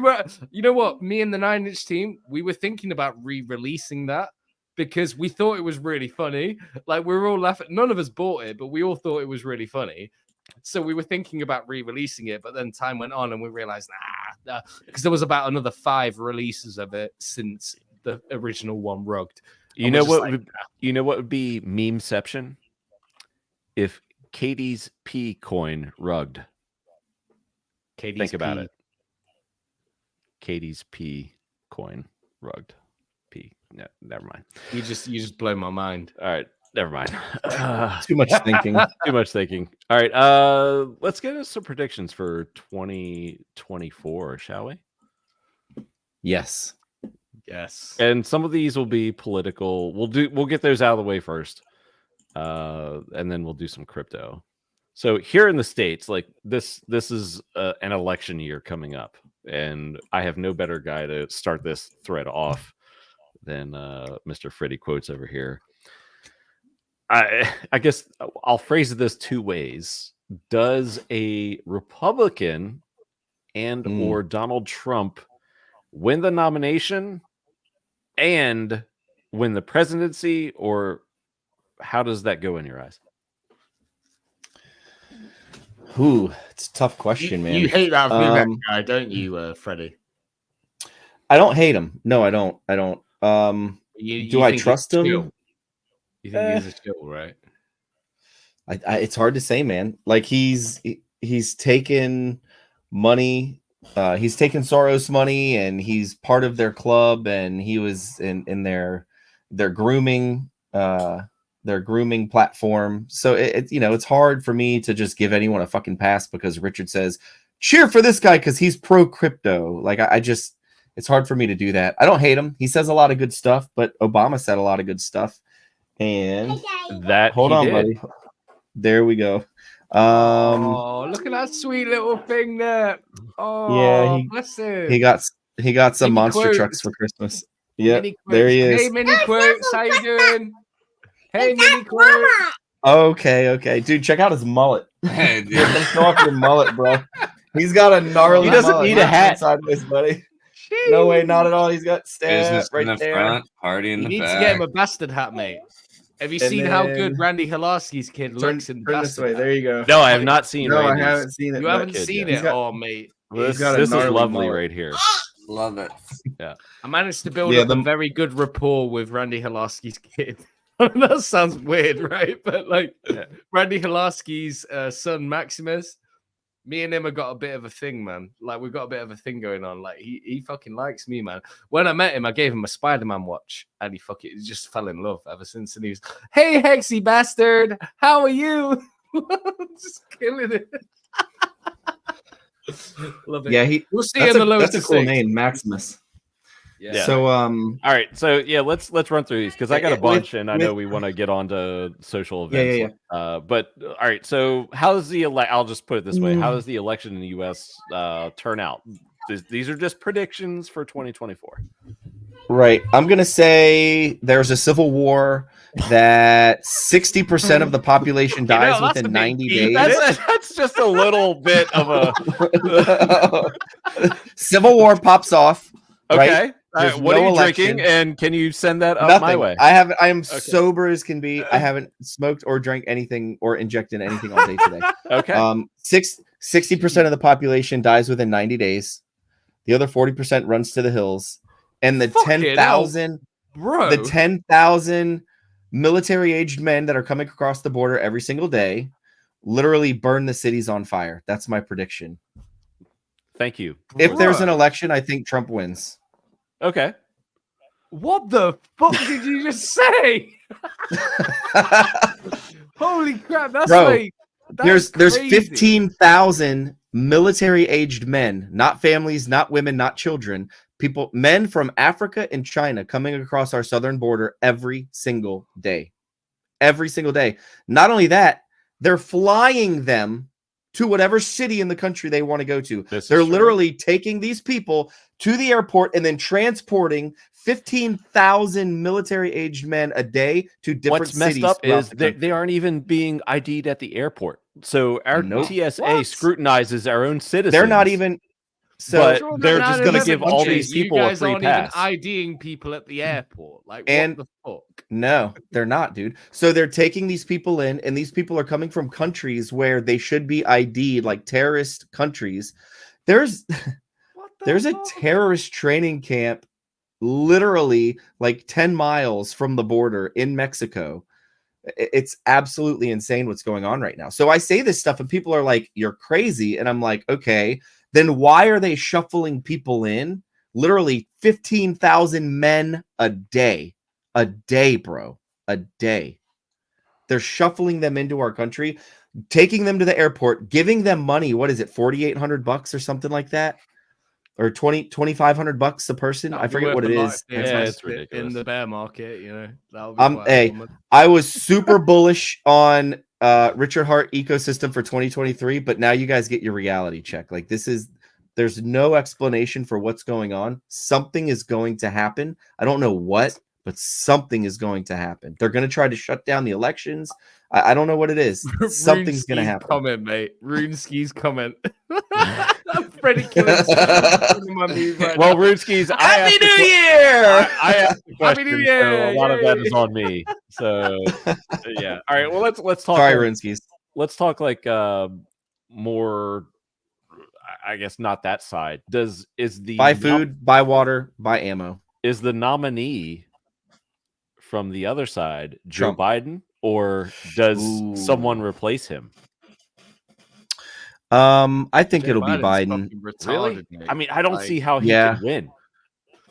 You know what? Me and the 9-inch team, we were thinking about re-releasing that because we thought it was really funny. Like, we were all laughing. None of us bought it, but we all thought it was really funny. So we were thinking about re-releasing it, but then time went on and we realized, nah, because there was about another 5 releases of it since the original one rugged. You And know we're just what? like, Would, you know what would be memeception? If Katie's P coin rugged. Katie's Think about P. it. Katie's P coin rugged. P. No, never mind. You just blow my mind. All right, never mind. Too much thinking. Too much thinking. All right, let's get into some predictions for 2024, shall we? Yes. Yes. And some of these will be political. We'll get those out of the way first, and then we'll do some crypto. So here in the States, like this is an election year coming up, and I have no better guy to start this thread off than Mr. Freddy Quotes over here. I guess I'll phrase this 2 ways. Does a Republican and or Donald Trump win the nomination and win the presidency, or how does that go in your eyes? Ooh, it's a tough question, man. You hate that Vivek guy, don't you, Freddie? I don't hate him. No, I don't. You Do I think trust he's him? chill? You think he's a chill, right? It's hard to say, man. Like he's taken money. He's taken Soros money, and he's part of their club, and he was in their grooming platform. So it's hard for me to just give anyone a fucking pass because Richard says cheer for this guy because he's pro crypto. Like it's hard for me to do that. I don't hate him. He says a lot of good stuff, but Obama said a lot of good stuff. And That hold he on, did. buddy. There we go. Oh, look at that sweet little thing there. Oh, Yeah, bless him. He got some Mini monster quotes. trucks for Christmas. Yeah, Mini there he quotes. is. Hey, Mini Quotes, how you doing? Hey, Mini Quotes. Okay, dude, check out his mullet. Hey, dude. Let him show off your mullet, bro. He's got a gnarly. He doesn't mullet. need a hat. Sideways, buddy. No way, not at all. He's got Business stab right in the there. front, party in You the need back. to get him a bastard hat, mate. Have you And seen how then- good Randy Halarski's kid looks in the Turn this bastard way. hat? There you go. No, I have not seen. No, I Randy's. haven't seen it. You but haven't kid, seen yeah. it? He's got- Oh, mate. Well, He's got a this is gnarly lovely mullet. right here. Love it. I managed to build Yeah, up a very good rapport with Randy Halarski's kid. That sounds weird, right? But like Yeah. Randy Halarski's son Maximus, Me and him have got a bit of a thing, man. Like, we've got a bit of a thing going on. Like, he fucking likes me, man. When I met him, I gave him a Spider-Man watch, and he just fell in love ever since. And he was, hey, Hexy bastard, how are you? Just killing it. Love it. Yeah, we'll see in the Lotus. That's a cool name, Maximus. Yeah. So all right. So yeah, let's run through these because I got a bunch, and I know we want to get on to social events. Yeah. But all right. So how does I'll just put it this way: how does the election in the U.S. Turn out? These are just predictions for 2024. Right. I'm gonna say there's a civil war that 60% of the population dies within 90 days. That's just a little bit of a civil war pops off. Okay. Right? What are you drinking? And can you send that up my way? I am sober as can be. I haven't smoked or drank anything or injected anything all day today. Okay. 60% of the population dies within 90 days. The other 40% runs to the hills. And the 10,000 military-aged men that are coming across the border every single day literally burn the cities on fire. That's my prediction. Thank you. If there's an election, I think Trump wins. Okay. What the fuck did you just say? Holy crap! That's there's crazy. 15,000 military-aged men, not families, not women, not children. Men from Africa and China coming across our southern border every single day. Every single day. Not only that, they're flying them to whatever city in the country they want to go to. They're literally taking these people to the airport and then transporting 15,000 military-aged men a day to different cities. What's messed up is they aren't even being ID'd at the airport. So our TSA scrutinizes our own citizens. They're not even... So they're just going to give all these people a free pass. Even IDing people at the airport. Like, and what the fuck? No, they're not, dude. So they're taking these people in, and these people are coming from countries where they should be ID'd, like terrorist countries. There's a terrorist training camp literally like 10 miles from the border in Mexico. It's absolutely insane what's going on right now. So I say this stuff and people are like, you're crazy. And I'm like, okay, then why are they shuffling people in? Literally 15,000 men a day, bro, a day. They're shuffling them into our country, taking them to the airport, giving them money. What is it? $4,800 or something like that? Or $2,500 a person. I forget what it is. Yeah, it's ridiculous. In the bear market, you know. I was super bullish on Richard Hart ecosystem for 2023, but now you guys get your reality check. Like there's no explanation for what's going on. Something is going to happen. I don't know what, but something is going to happen. They're going to try to shut down the elections. I don't know what it is. Something's going to happen. Comment, mate. Runeski's comment. Freddie killing. Well, Runeski's. Happy New Year! I asked the question, Happy New Year! So a lot of that is on me. So yeah. All right. Well, let's talk. Sorry, Runeski's. Let's talk like more. I guess not that side. Buy food, buy water, buy ammo? Is the nominee from the other side Joe Biden, or does someone replace him? I think it'll be Biden. Really? I mean, I don't see how he can win.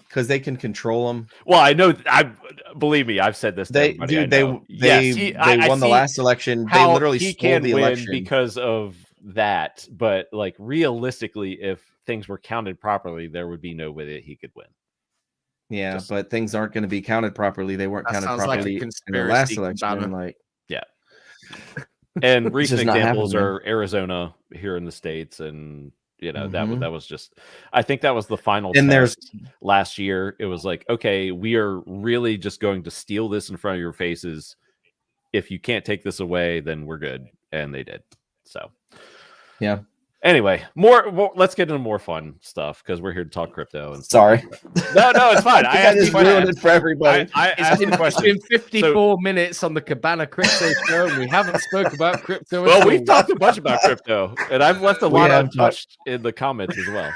Because they can control him. Well, I know. Believe me, I've said this. They won the last election. They literally stole the election because of that. But like realistically, if things were counted properly, there would be no way that he could win. Yeah, but things aren't going to be counted properly. They weren't counted properly in the last election. Like, yeah. And recent examples are Arizona here in the States, and you know that was just. I think that was the final. And there's last year. It was like, okay, we are really just going to steal this in front of your faces. If you can't take this away, then we're good, and they did. So, yeah. Anyway, more let's get into more fun stuff because we're here to talk crypto. And sorry, no, it's fine. I just ruined it for everybody. It's been 54 minutes on the Cabana Crypto show, and we haven't spoke about crypto. Well, we've talked a bunch about crypto, and I've left a lot untouched in the comments as well.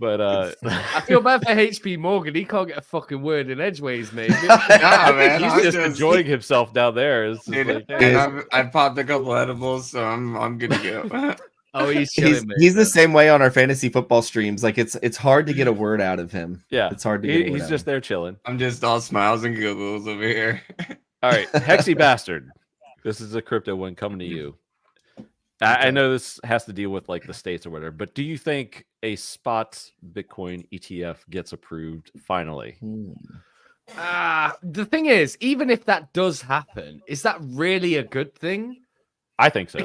But I feel bad for HP Morgan. He can't get a fucking word in edgeways, mate. Nah, man, he's just enjoying himself down there. Dude, and I've popped a couple edibles, so I'm good to go. Oh, he's chilling. He's the same way on our fantasy football streams. Like it's hard to get a word out of him. Yeah, it's hard to get. He's just there chilling. I'm just all smiles and giggles over here. All right, Hexy Bastard. This is a crypto one coming to you. I know this has to deal with like the states or whatever, but do you think a spot Bitcoin ETF gets approved finally? The thing is, even if that does happen, is that really a good thing? I think so.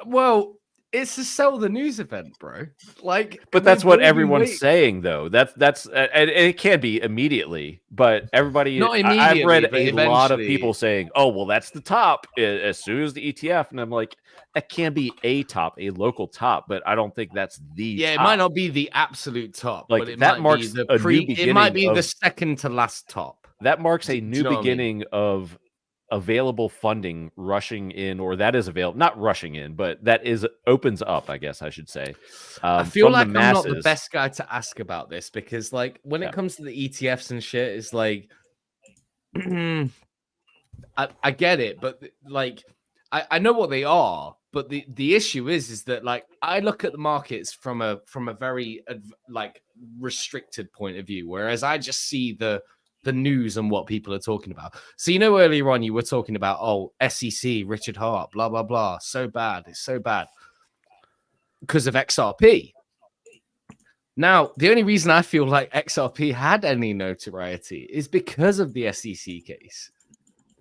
Well, it's a sell the news event, bro. Like, but that's what everyone's saying, though. That's and it can be immediately, but everybody. Not immediately. I've read a lot of people saying, "Oh, well, that's the top as soon as the ETF," and I'm like, it can be a top, a local top, but I don't think that's the. Yeah, top. It might not be the absolute top, like but it that might marks be the a new beginning. It might be the second to last top. That marks a new beginning of available funding rushing in, or that is available, not rushing in, but that is opens up, I guess I should say. I feel like I'm not the best guy to ask about this because like when it comes to the ETFs and shit, it's like I get it, but like I know what they are, but the issue is that like I look at the markets from a very like restricted point of view, whereas I just see the news and what people are talking about. So, you know, earlier on you were talking about, SEC, Richard Hart, blah, blah, blah. So bad. It's so bad because of XRP. Now, the only reason I feel like XRP had any notoriety is because of the SEC case.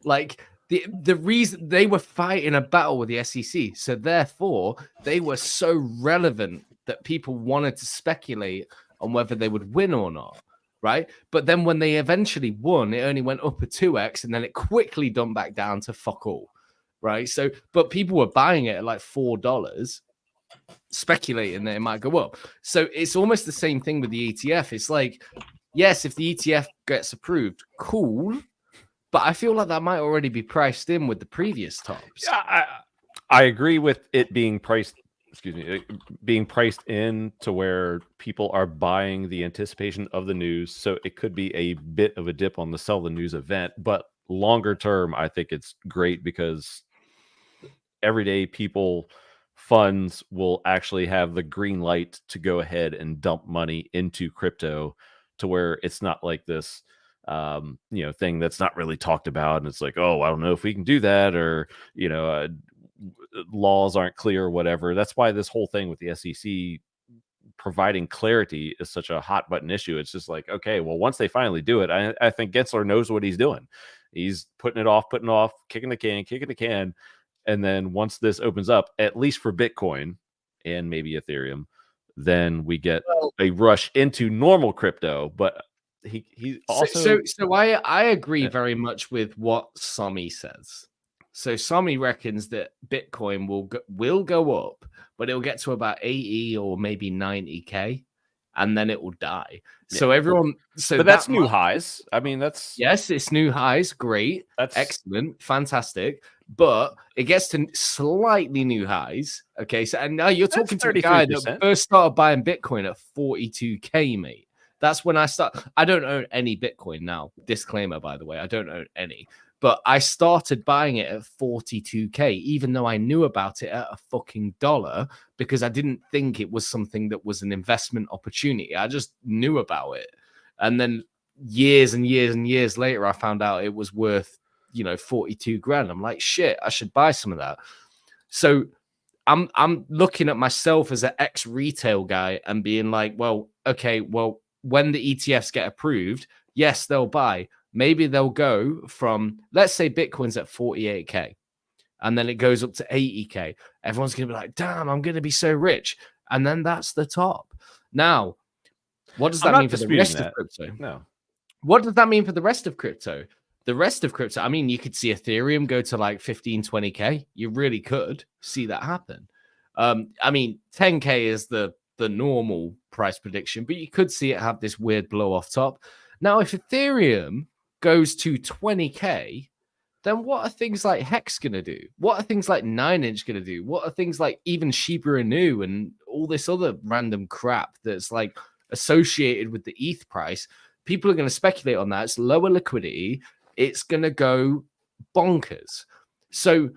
Like the reason they were fighting a battle with the SEC. So therefore they were so relevant that people wanted to speculate on whether they would win or not. Right. But then when they eventually won, it only went up a 2x and then it quickly dumped back down to fuck all. Right. So, but people were buying it at like $4, speculating that it might go up. So it's almost the same thing with the ETF. It's like, yes, if the ETF gets approved, cool. But I feel like that might already be priced in with the previous tops. Yeah, I agree with it being priced. Being priced in to where people are buying the anticipation of the news. So it could be a bit of a dip on the sell the news event, but longer term, I think it's great because everyday people funds will actually have the green light to go ahead and dump money into crypto to where it's not like this, thing that's not really talked about. And it's like, oh, I don't know if we can do that, or, laws aren't clear or whatever. That's why this whole thing with the SEC providing clarity is such a hot button issue. It's just like, okay, well, once they finally do it, I think Gensler knows what he's doing. He's putting it off, kicking the can. And then once this opens up, at least for Bitcoin and maybe Ethereum, then we get a rush into normal crypto. But he also... So I agree very much with what Sami says. So Sami reckons that Bitcoin will go up, but it'll get to about 80 or maybe 90K, and then it will die. Yeah. So everyone, but that's new highs. I mean, yes, it's new highs. Great, that's excellent, fantastic. But it gets to slightly new highs. Okay, so and now you're talking to a guy that first started buying Bitcoin at 42K, mate. That's when I start. I don't own any Bitcoin now. Disclaimer, by the way, I don't own any. But I started buying it at 42K, even though I knew about it at a fucking $1, because I didn't think it was something that was an investment opportunity. I just knew about it. And then years and years and years later, I found out it was worth, 42 grand. I'm like, shit, I should buy some of that. So I'm looking at myself as an ex-retail guy and being like, well, okay, well, when the ETFs get approved, yes, they'll buy. Maybe they'll go from, let's say Bitcoin's at 48K and then it goes up to 80K. Everyone's going to be like, damn, I'm going to be so rich. And then that's the top. Now, what does that mean for the rest of crypto? No. What does that mean for the rest of crypto? The rest of crypto, I mean, you could see Ethereum go to like 15, 20K. You really could see that happen. I mean, 10K is the normal price prediction, but you could see it have this weird blow off top. Now, if Ethereum goes to 20K, then what are things like Hex going to do? What are things like 9inch going to do? What are things like even Shiba Inu and all this other random crap that's like associated with the ETH price? People are going to speculate on that. It's lower liquidity. It's going to go bonkers. So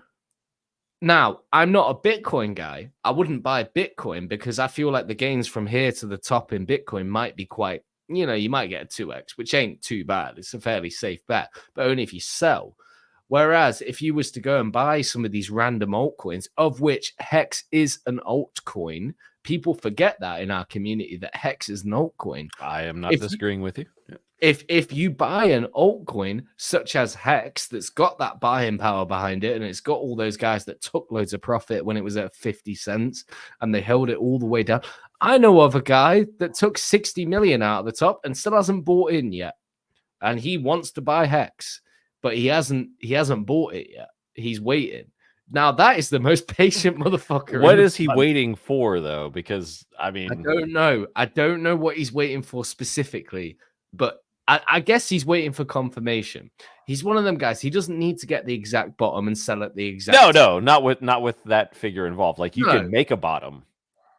Now, I'm not a Bitcoin guy. I wouldn't buy Bitcoin because I feel like the gains from here to the top in Bitcoin might be quite, you might get a 2x, which ain't too bad. It's a fairly safe bet, but only if you sell. Whereas if you was to go and buy some of these random altcoins, of which Hex is an altcoin, people forget that in our community that Hex is an altcoin. I am not disagreeing with you. Yeah. If you buy an altcoin such as Hex that's got that buying power behind it, and it's got all those guys that took loads of profit when it was at 50 cents and they held it all the way down. I know of a guy that took 60 million out of the top and still hasn't bought in yet. And he wants to buy Hex, but he hasn't bought it yet. He's waiting. Now that is the most patient motherfucker. What is he waiting for though? Because I mean, I don't know. I don't know what he's waiting for specifically, but I guess he's waiting for confirmation. He's one of them guys. He doesn't need to get the exact bottom and sell at the exact. No, not with that figure involved. Like you can make a bottom.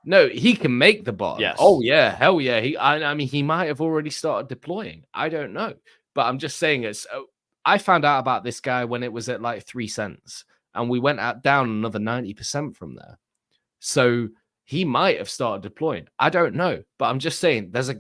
No, he can make the bottom. Yes. Oh yeah, hell yeah. I mean, he might have already started deploying. I don't know, but I'm just saying it's. I found out about this guy when it was at like 3 cents, and we went down another 90% from there. So he might have started deploying. I don't know, but I'm just saying there's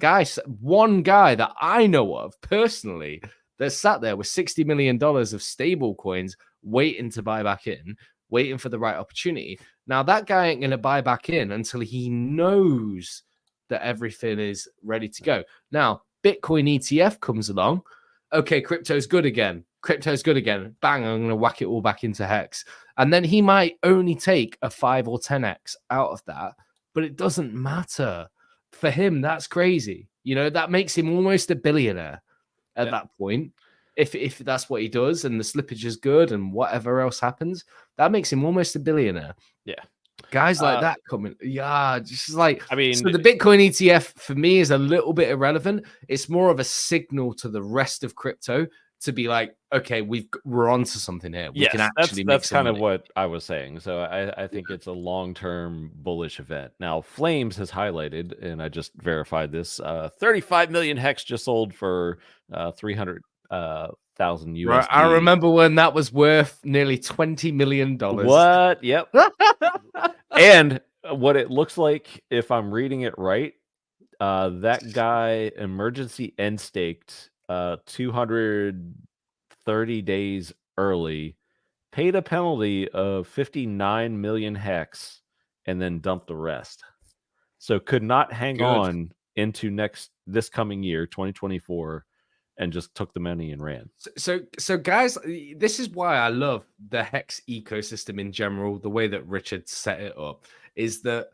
one guy that I know of personally that sat there with $60 million of stable coins waiting to buy back in, waiting for the right opportunity. Now, that guy ain't going to buy back in until he knows that everything is ready to go. Now, Bitcoin ETF comes along. Okay, crypto's good again. Bang, I'm going to whack it all back into Hex. And then he might only take a 5 or 10x out of that, but it doesn't matter. For him, that's crazy. That makes him almost a billionaire at that point. If that's what he does and the slippage is good and whatever else happens, that makes him almost a billionaire. Yeah. Guys like that coming. Yeah, just like, I mean, so the Bitcoin ETF for me is a little bit irrelevant. It's more of a signal to the rest of crypto to be like, okay, we're onto something here. We can actually that's kind of what I was saying. So I think it's a long-term bullish event. Now, Flames has highlighted, and I just verified this, 35 million Hex just sold for 300,000 USD. Right, I remember when that was worth nearly $20 million. What? Yep. And what it looks like, if I'm reading it right, that guy emergency end staked 230 days early, paid a penalty of 59 million Hex, and then dumped the rest. So could not hang on into this coming year, 2024, and just took the money and ran. So guys, this is why I love the Hex ecosystem in general. The way that Richard set it up is that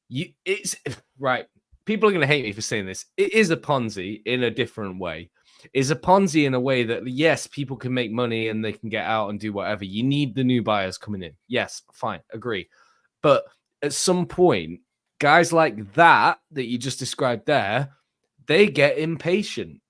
it's right. People are going to hate me for saying this. It is a Ponzi in a different way. It's a Ponzi in a way that, yes, people can make money and they can get out and do whatever. You need the new buyers coming in. Yes, fine, agree. But at some point, guys like that you just described there, they get impatient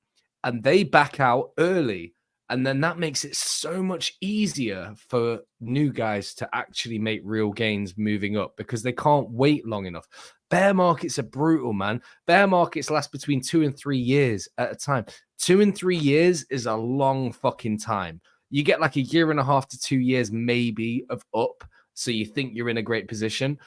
and they back out early. And then that makes it so much easier for new guys to actually make real gains moving up because they can't wait long enough. Bear markets are brutal, man. Bear markets last between 2 and 3 years at a time. 2 and 3 years is a long fucking time. You get like 1.5 to 2 years maybe of up, so you think you're in a great position.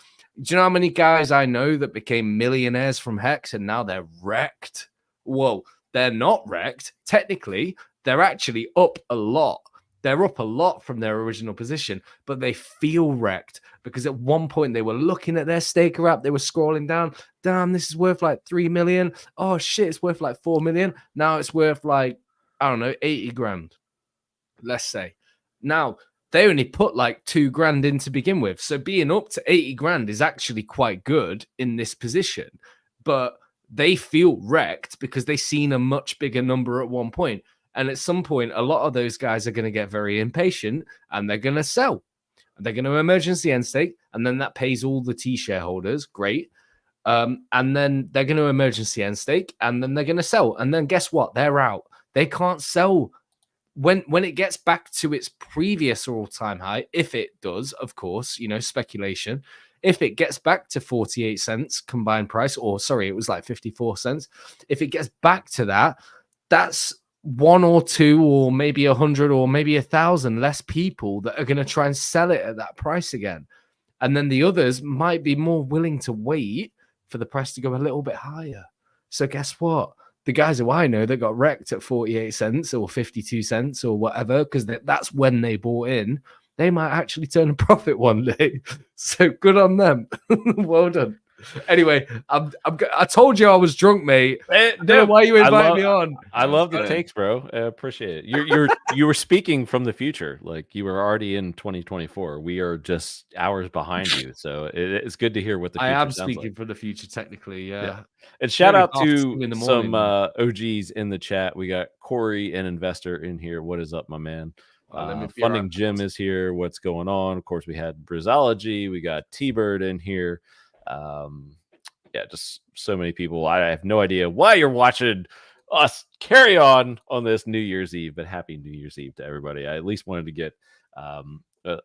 Do you know how many guys I know that became millionaires from Hex and now they're wrecked? Well, they're not wrecked. Technically, they're actually up a lot. They're up a lot from their original position, but they feel wrecked because at one point they were looking at their staker app. They were scrolling down. Damn, this is worth like 3 million. Oh shit, it's worth like 4 million. Now it's worth like, I don't know, 80 grand. Let's say. Now they only put like 2 grand in to begin with. So being up to 80 grand is actually quite good in this position, but they feel wrecked because they've seen a much bigger number at one point. And at some point, a lot of those guys are going to get very impatient and they're going to sell. They're going to emergency end stake, and then that pays all the T shareholders. Great. And then they're going to emergency end stake, and then they're going to sell. And then guess what? They're out. They can't sell. When it gets back to its previous all-time high, if it does, of course, speculation. If it gets back to 48 cents combined price, or sorry, it was like 54 cents. If it gets back to that, that's one or two or maybe 100 or maybe 1,000 less people that are going to try and sell it at that price again. And then the others might be more willing to wait for the price to go a little bit higher. So guess what? The guys who I know that got wrecked at 48 cents or 52 cents or whatever, because that's when they bought in, they might actually turn a profit one day. So good on them. Well done. Anyway, I told you I was drunk, mate. I don't know why you invited me on. I love the takes, bro. I appreciate it. You were speaking from the future, like you were already in 2024. We are just hours behind you, so it's good to hear what the future I am sounds speaking like. for the future, technically. Yeah. And shout out to some OGs in the chat. We got Corey, an investor, in here. What is up, my man? Funding Jim is here. What's going on? Of course, we had Brizology. We got T-Bird in here. Just so many people. I have no idea why you're watching us carry on this New Year's Eve, but happy New Year's Eve to everybody. I at least wanted to get a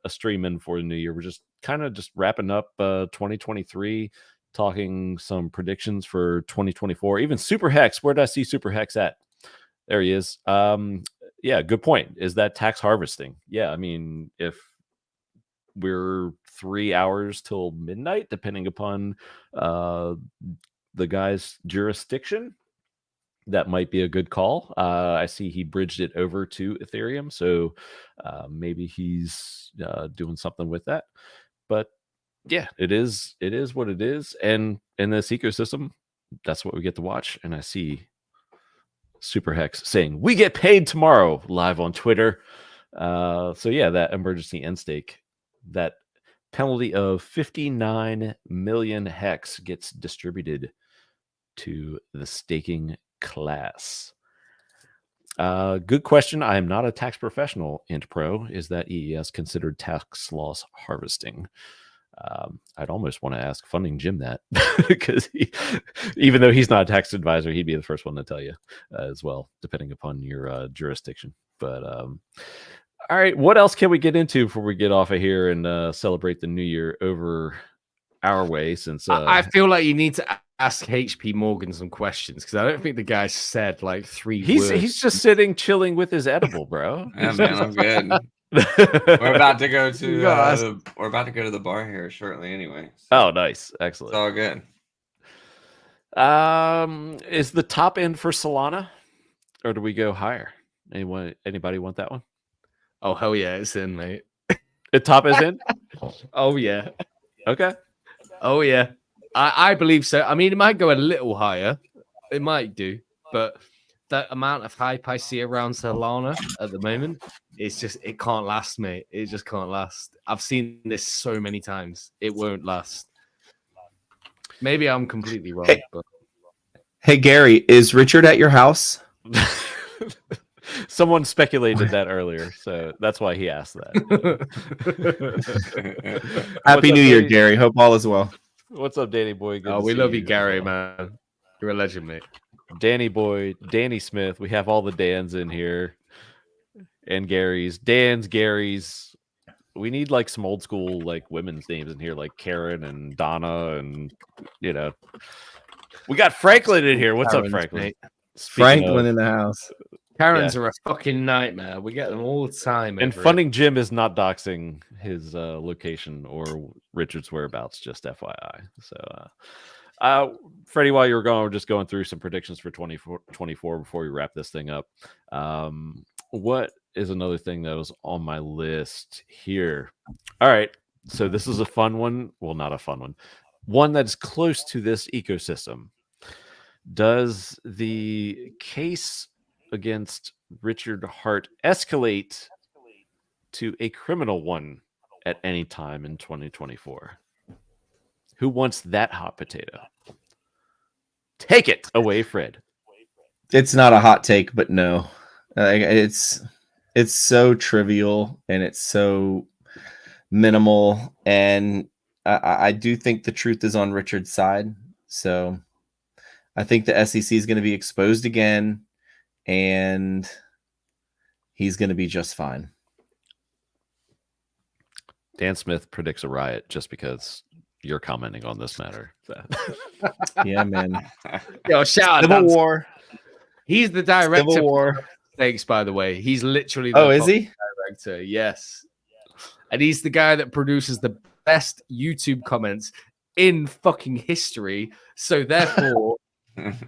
stream in for the new year. We're just kind of just wrapping up 2023, talking some predictions for 2024. Even Super Hex, where did I see Super Hex at? There he is. Good point. Is that tax harvesting? Yeah, I mean, if we're 3 hours till midnight, depending upon the guy's jurisdiction, that might be a good call. I see he bridged it over to Ethereum, so maybe he's doing something with that. But yeah, it is what it is, and in this ecosystem, that's what we get to watch. And I see Super Hex saying we get paid tomorrow live on Twitter. So yeah, that emergency end stake, that penalty of 59 million hex gets distributed to the staking class. Good question. I am not a tax professional, Int Pro. Is that EES considered tax loss harvesting? I'd almost want to ask Funding Jim that, because even though he's not a tax advisor, he'd be the first one to tell you as well, depending upon your jurisdiction. But all right, what else can we get into before we get off of here and celebrate the new year over our way? Since I feel like you need to ask HP Morgan some questions, because I don't think the guy said like three words. He's just sitting chilling with his edible, bro. Yeah, man, I'm good. We're about to go to the bar here shortly anyway. So oh, nice. Excellent. It's all good. Is the top end for Solana, or do we go higher? Anybody want that one? Oh, hell yeah, it's in, mate. The top is in? Oh, yeah. Okay. Oh, yeah. I believe so. I mean, it might go a little higher. It might do. But that amount of hype I see around Solana at the moment, it can't last, mate. It just can't last. I've seen this so many times. It won't last. Maybe I'm completely wrong. Hey, Gary, is Richard at your house? Someone speculated that earlier, so that's why he asked that. Happy New Year, Gary. Hope all is well. What's up, Danny boy? Good we love you, Gary, man. You're a legend, mate. Danny boy, Danny Smith. We have all the Dans in here, and Gary's, Dan's, Gary's. We need like some old school like women's names in here, like Karen and Donna, and we got Franklin in here. What's up, Franklin? Franklin in the house. Karens are a fucking nightmare. We get them all the time. And Funding Jim is not doxing his location or Richard's whereabouts, just FYI. So, Freddie, while you were gone, we're just going through some predictions for 2024 before we wrap this thing up. What is another thing that was on my list here? All right. So this is a fun one. Well, not a fun one. One that's close to this ecosystem. Does the case against Richard Hart escalate to a criminal one at any time in 2024? Who wants that hot potato? Take it away, Fred. It's not a hot take, but no. It's so trivial and it's so minimal, and I do think the truth is on Richard's side. So I think the SEC is going to be exposed again, and he's going to be just fine. Dan Smith predicts a riot just because you're commenting on this matter. So. Yeah, man. Yo, shout out Civil War. He's the director. Civil War. stakes, by the way. He's literally Oh, is he? director. Yes. And he's the guy that produces the best YouTube comments in fucking history. So therefore,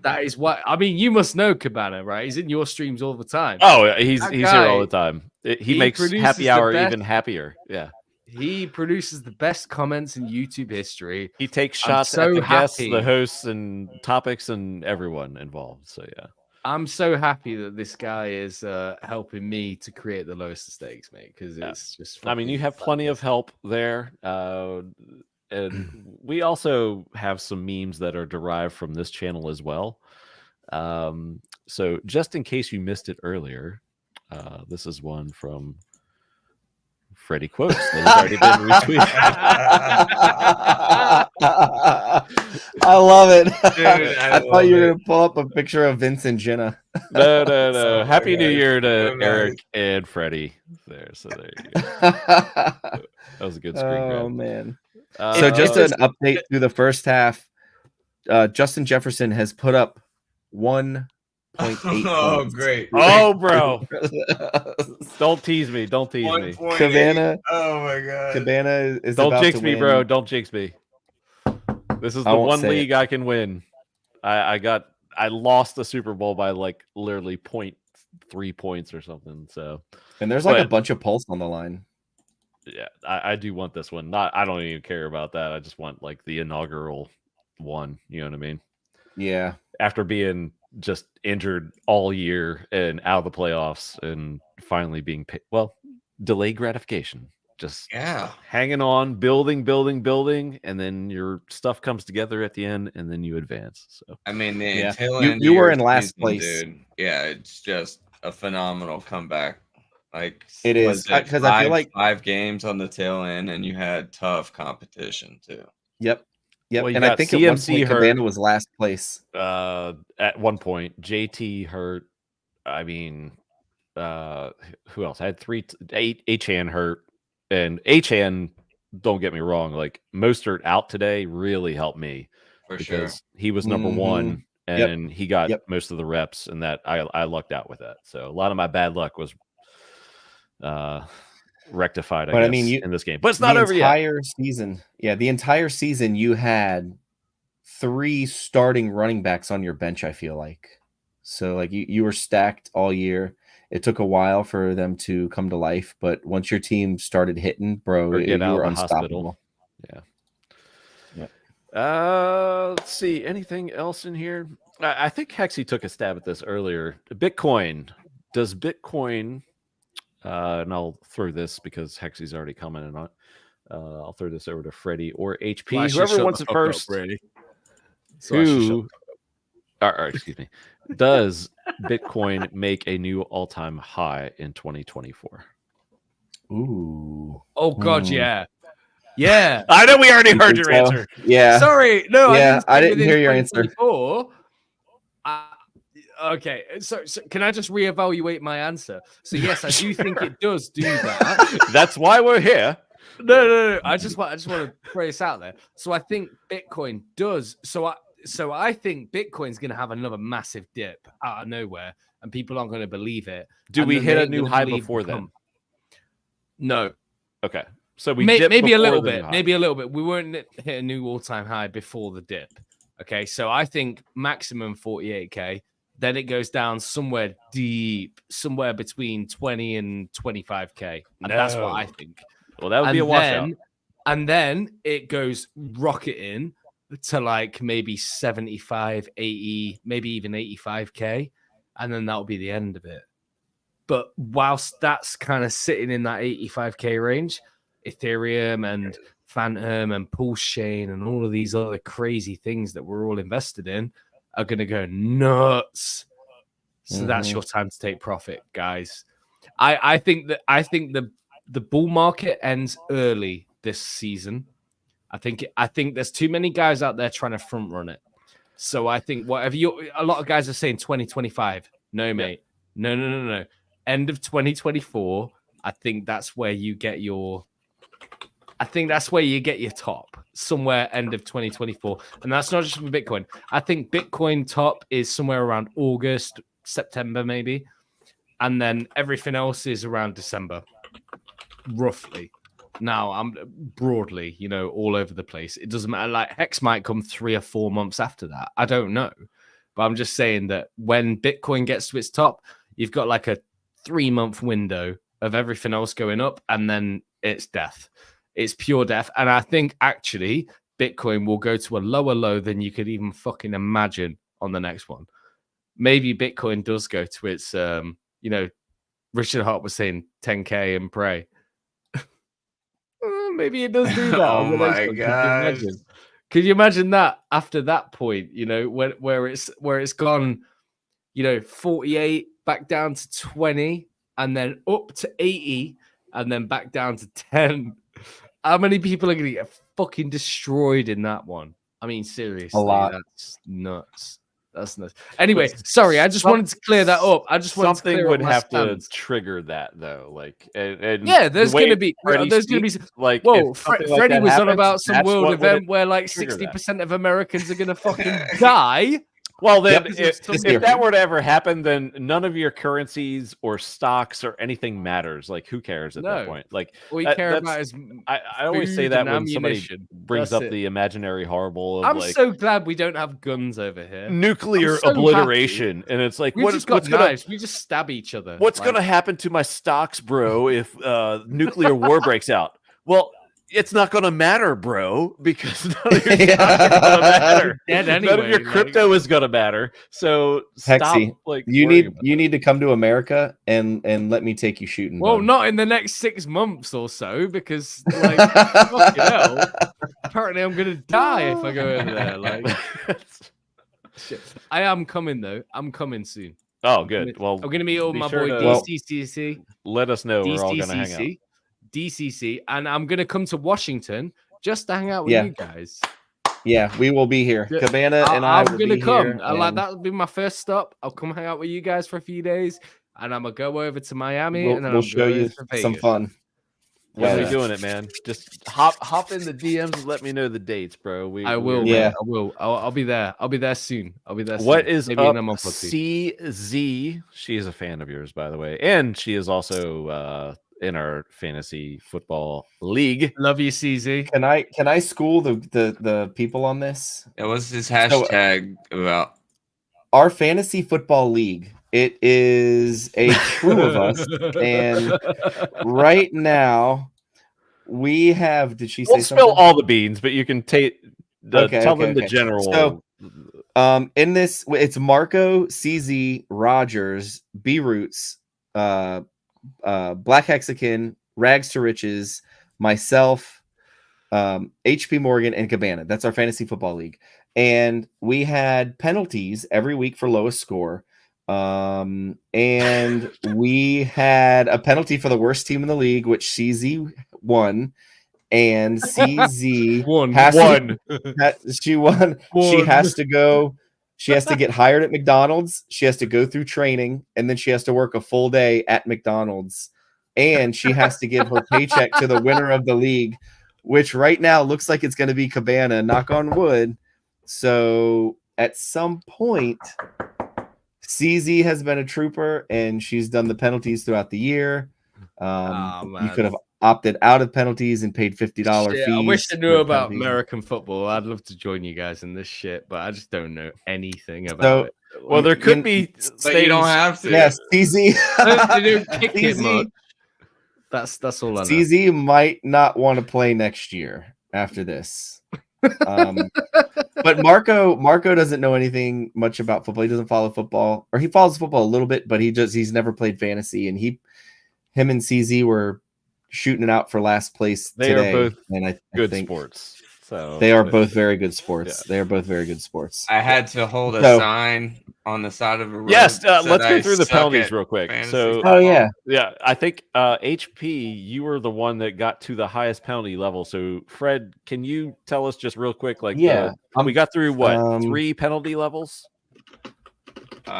that is what I mean. You must know Cabana, right? He's in your streams all the time. Oh, he's here all the time. He makes happy hour even happier. Yeah. He produces the best comments in YouTube history. He takes shots at the guests, the hosts, and topics, and everyone involved. So yeah, I'm so happy that this guy is helping me to create the lowest of stakes, mate. Because it's just. I mean, you have plenty of help there, and we also have some memes that are derived from this channel as well. So just in case you missed it earlier, this is one from Freddie Quotes that has already been retweeted. I love it. Dude, I thought you were going to pull up a picture of Vince and Jenna. No. Happy New Year to Eric and Freddie. So there you go. That was a good screen grab. Oh, man. So just an update through the first half. Justin Jefferson has put up 1.8 Oh, points. great. Oh, bro. Don't tease me. Don't tease me. Cabana. Oh, my God. Cabana is Don't about jinx to me, win. bro. Don't jinx me. This is the one league I can win. I lost the Super Bowl by like literally 0.3 points or something. So, and there's like a bunch of pulse on the line. Yeah, I do want this one. I don't even care about that. I just want like the inaugural one. You know what I mean? Yeah. After being just injured all year and out of the playoffs and finally being paid, delayed gratification. Just hanging on, building, and then your stuff comes together at the end, and then you advance. So I mean, you were in last place, dude. Yeah, it's just a phenomenal comeback. Like it is because I feel like 5 games on the tail end, and you had tough competition too. Yep. Well, and I think CMC Cabana was last place. At one point, JT hurt. I mean, who else? I had 8 H-Han hurt, and H-Han. Don't get me wrong. Like Mostert out today really helped me because he was number 1 and he got most of the reps, and that I lucked out with that. So a lot of my bad luck was rectified, I guess, in this game. But it's not over yet. The entire season you had 3 starting running backs on your bench, I feel like. So like you were stacked all year. It took a while for them to come to life, but once your team started hitting, bro, you were unstoppable. Yeah. Let's see. Anything else in here? I think Hexy took a stab at this earlier. Bitcoin. Does Bitcoin and I'll throw this because Hexy's already commented on it. I'll throw this over to Freddie or HP. Whoever wants it first. Excuse me. Does Bitcoin make a new all-time high in 2024? Ooh. Oh, God, yeah. Yeah. I know we already heard your answer. Yeah. Sorry. No, yeah, I didn't hear your answer. Okay, so can I just reevaluate my answer? So yes, I do think it does do that. That's why we're here. No. I just want to throw this out there. So I think Bitcoin does. So I think Bitcoin's going to have another massive dip out of nowhere, and people aren't going to believe it. Do we hit a new high before then? No. Okay. So we maybe a little bit. Maybe a little bit. We won't hit a new all-time high before the dip. Okay. So I think maximum 48K. Then it goes down somewhere deep, somewhere between 20 and 25K. And that's what I think. Well, that would be a washout. And then it goes rocketing to like maybe 75, 80, maybe even 85K. And then that'll be the end of it. But whilst that's kind of sitting in that 85K range, Ethereum and Phantom and Pulse Chain and all of these other crazy things that we're all invested in are going to go nuts. So that's your time to take profit, guys. I think the bull market ends early this season. I think there's too many guys out there trying to front run it. So I think a lot of guys are saying 2025. No, mate. No. End of 2024. I think that's where you get your top, somewhere end of 2024. And that's not just for Bitcoin. I think Bitcoin top is somewhere around August, September, maybe. and then everything else is around December, roughly. Now, I'm broadly, all over the place. It doesn't matter. Like Hex might come 3 or 4 months after that. I don't know. But I'm just saying that when Bitcoin gets to its top, you've got like a 3-month window of everything else going up, and then it's death. It's pure death. And I think actually Bitcoin will go to a lower low than you could even fucking imagine on the next one. Maybe Bitcoin does go to its, Richard Hart was saying 10K and pray. Maybe it does do that. Oh my god! Could you imagine that after that point? Where it's gone, 48 back down to 20, and then up to 80, and then back down to 10. How many people are going to get fucking destroyed in that one? I mean, seriously, a lot. That's nuts. That's nuts. Anyway, sorry, I just wanted to clear that up. Something would have to trigger that, though. Like, and yeah, there's going to be like, whoa, Freddie was on about some world event where like 60% of Americans are going to fucking die. Well, then, if that were to ever happen, then none of your currencies or stocks or anything matters. Like, who cares at that point? Like, all you care about is I always say that when somebody brings up the imaginary horrible of, I'm so glad we don't have guns over here. Nuclear obliteration. Happy. And it's like, what's knives? We just stab each other. What's going to happen to my stocks, bro, if nuclear war breaks out? Well, it's not going to matter, bro, because none of your stocks are going to matter. None of your crypto is going to matter. So stop. Hexy, you need to come to America and let me take you shooting. Well, not in the next 6 months or so, because fucking hell, apparently I'm going to die if I go over there. Like, shit. I am coming though. I'm coming soon. Oh, good. Well, I'm going to meet all my boy DCCC. Let us know. We're all going to hang out. DCC, and I'm gonna come to Washington just to hang out with you guys. Yeah, we will be here. Cabana and I'm gonna come. That'll be my first stop. I'll come hang out with you guys for a few days, and I'm gonna go over to Miami, and then we'll show you some fun. When are we doing it, man? Just hop in the DMs and let me know the dates, bro. I will. Yeah, I will. I'll be there. I'll be there soon. What is maybe up, CZ? She is a fan of yours, by the way, and she is also in our fantasy football league. Love you, CZ. Can I school the people on this? It was his hashtag about our fantasy football league. It is a crew of us, and right now we have. Did she say something? Spill all the beans, but you can tell them the general. So, in this, it's Marco, CZ, Rogers, B Roots, Black Hexagon, Rags to Riches, myself, HP Morgan, and Cabana. That's our fantasy football league. And we had penalties every week for lowest score. And we had a penalty for the worst team in the league, which CZ won. And CZ she won. She has to go. She has to get hired at McDonald's. She has to go through training, and then she has to work a full day at McDonald's. And she has to give her paycheck to the winner of the league, which right now looks like it's going to be Cabana, knock on wood. So at some point, CZ has been a trooper, and she's done the penalties throughout the year. You could have opted out of penalties and paid $50 fees. I wish I knew about American football. I'd love to join you guys in this shit, but I just don't know anything about it. Well, there could be but you don't have to. Yes, CZ. That's all I know. CZ might not want to play next year after this. But Marco doesn't know anything much about football. He doesn't follow football, or he follows football a little bit, but he's never played fantasy. And him and CZ were shooting it out for last place today. They are both I good think sports. So they are both very good sports. Yeah. They are both very good sports. I had to hold a sign on the side of a road. Yes, let's go through the penalties real quick. So, I think HP, you were the one that got to the highest penalty level. So, Fred, can you tell us just real quick? Like, we got through what 3 penalty levels?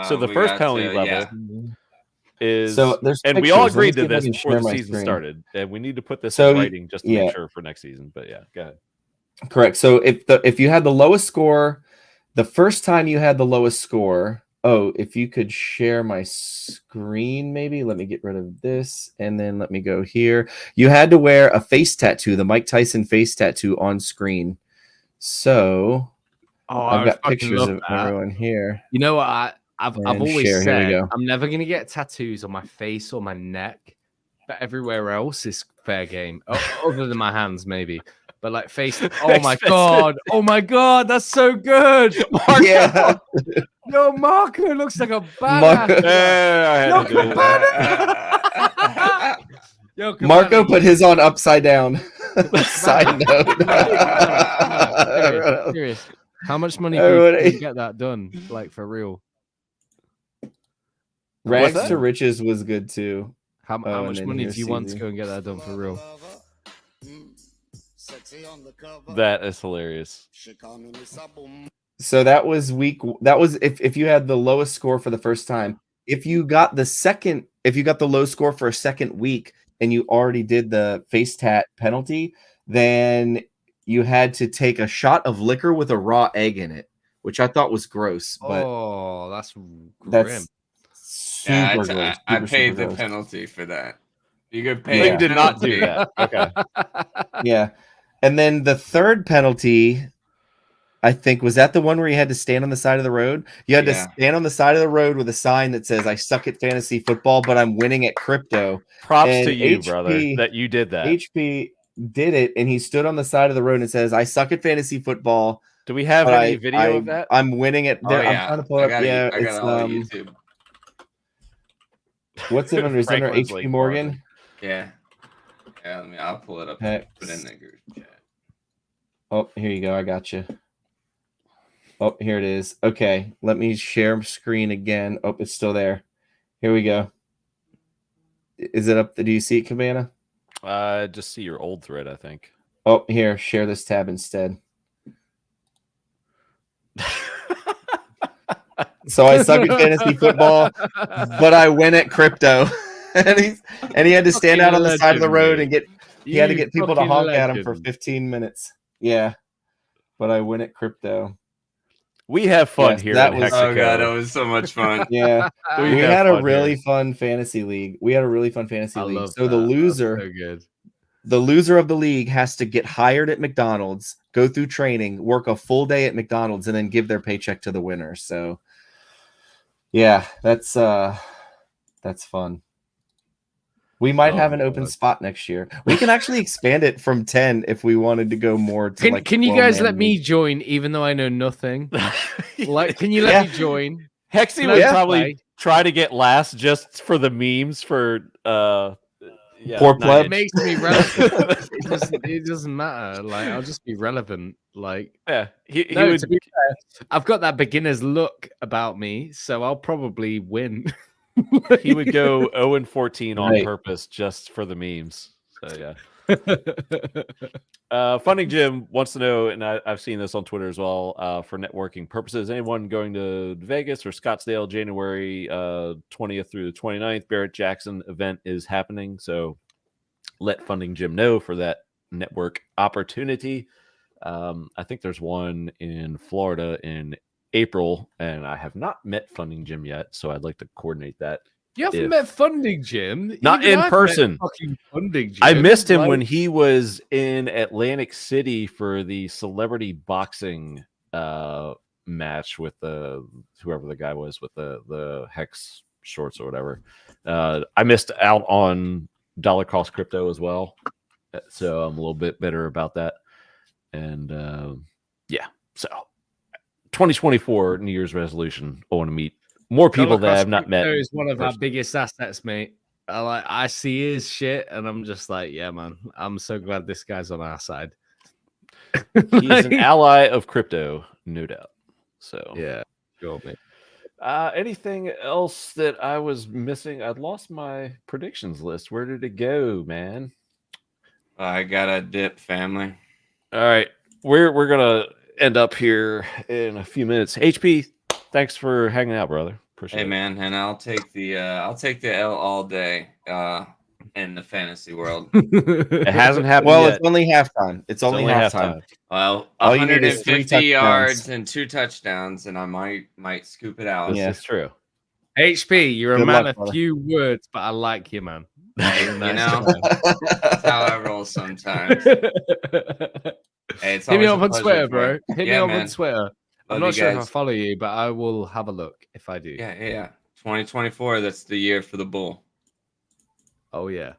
So the first penalty level is, and we all agreed to this before the season started, and we need to put this in writing just to make sure for next season. But go ahead. Correct. So if you had the lowest score, the first time you had the lowest score, Oh, if you could share my screen, maybe. Let me get rid of this, and then let me go here. You had to wear a face tattoo, the Mike Tyson face tattoo on screen. So I've got pictures of everyone here. You know what? I've always share. Here we said go. I'm never gonna get tattoos on my face or my neck, but everywhere else is fair game. Other than my hands, maybe. But like face. Oh my god! Oh my god! That's so good. Marco. Yeah. Yo, Marco looks like a Marco, Marco put his on upside down. Side note. Serious. How much money do you get that done? Like for real? Rags to Riches was good too. How much money do you want to go and get that done for real? That is hilarious. So that was if you had the lowest score for the first time. If you got the low score for a second week and you already did the face tat penalty, then you had to take a shot of liquor with a raw egg in it, which I thought was gross. But that's grim. That's super gross. I paid the penalty for that. You could pay. You did not do that. Okay. Yeah. And then the third penalty, I think, was that the one where you had to stand on the side of the road? You had to stand on the side of the road with a sign that says, "I suck at fantasy football, but I'm winning at crypto." Props to you, brother, that you did that. HP did it, and he stood on the side of the road and says, "I suck at fantasy football." Do we have any video of that? I'm winning it. Oh, I'm trying to pull up. Yeah, I got it all on YouTube. What's it under? Is it under HP Morgan? Yeah. Yeah, I'll pull it up and put it in the group chat. Oh, here you go. I got you. Oh, here it is. Okay, let me share screen again. Oh, it's still there. Here we go. Is it up? Do you see it, Cabana? Just see your old thread, I think. Oh, here, share this tab instead. So I suck at fantasy football, but I win at crypto. and he had to stand out on the side of the road and he had to get people to honk at him for 15 minutes. Yeah, but I win at crypto. We have fun here. Oh god, it was so much fun. Yeah, we had a really fun fantasy league. So the loser of the league has to get hired at McDonald's, go through training, work a full day at McDonald's, and then give their paycheck to the winner. So yeah, that's fun. We might have an open spot next year. We can actually expand it from 10 if we wanted to go more to Can you guys let me join even though I know nothing? Like, can you let me join? Hexy would probably try to get last just for the memes for poor pleb. It makes me relevant. it doesn't matter. Like, I'll just be relevant. Like, yeah, he no, would. To be fair, I've got that beginner's look about me, so I'll probably win. He would go 0-14 on purpose just for the memes. So yeah. Funding Jim wants to know, and I've seen this on Twitter as well, for networking purposes. Anyone going to Vegas or Scottsdale January 20th through the 29th? Barrett Jackson event is happening, so let Funding Jim know for that network opportunity. I think there's one in Florida in April, and I have not met Funding Jim yet, so I'd like to coordinate that. You haven't met Funding Jim? Not in person. Funding Jim. I missed him when he was in Atlantic City for the celebrity boxing match with whoever the guy was with the Hex shorts or whatever. I missed out on dollar cost crypto as well, so I'm a little bit bitter about that. And so 2024 New Year's resolution. I want to meet more people that I have not met. Is one of our biggest assets, mate. I see his shit, and I'm just like, yeah, man. I'm so glad this guy's on our side. He's an ally of crypto, no doubt. So yeah, sure, mate. Anything else that I was missing? I lost my predictions list. Where did it go, man? I got a dip, family. All right, we're gonna end up here in a few minutes. HP, thanks for hanging out, brother. Appreciate it. Hey man, and I'll take the L all day. in the fantasy world. It hasn't happened Well, yet. it's only halftime. It's only halftime. Well, All you need is 150 3 yards and 2 touchdowns, and I might scoop it out. This is true. HP, you're Good a man luck, of brother. few words, but I like you, man. You know, that's how I roll sometimes. Hey, it's Hit me always up a on pleasure, Twitter, bro. bro. Hit me Yeah, up man. on Twitter. I'm Love not you sure if I guys. follow you, but I will have a look if I do. Yeah. 2024, that's the year for the bull. Oh, yeah.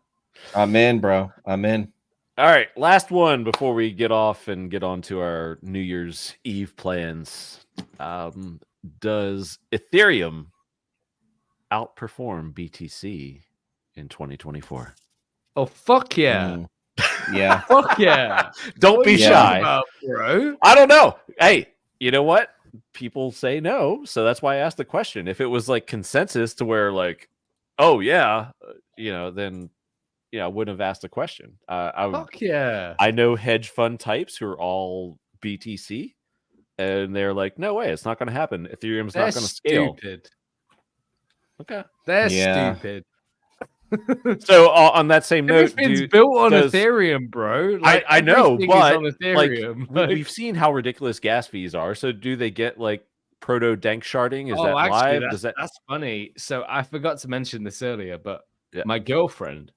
I'm in, bro. I'm in. All right, last one before we get off and get on to our New Year's Eve plans. Does Ethereum outperform BTC in 2024? Oh, fuck yeah. Yeah. Fuck yeah. Don't What be are you shy, talking about, bro. I don't know. Hey, you know what? People say no, so that's why I asked the question. If it was like consensus to where like, oh yeah, then I wouldn't have asked the question. Fuck yeah. I know hedge fund types who are all BTC, and they're like, no way, it's not going to happen. Ethereum's They're not going to scale. stupid. Okay. They're Yeah. stupid. So on that same note, Everything's built on does- Ethereum, bro. I know, everything is but on like Ethereum. we've seen how ridiculous gas fees are. So do they get like proto dank sharding? Is that actually, live? that's funny. So I forgot to mention this earlier, but Yeah. my girlfriend,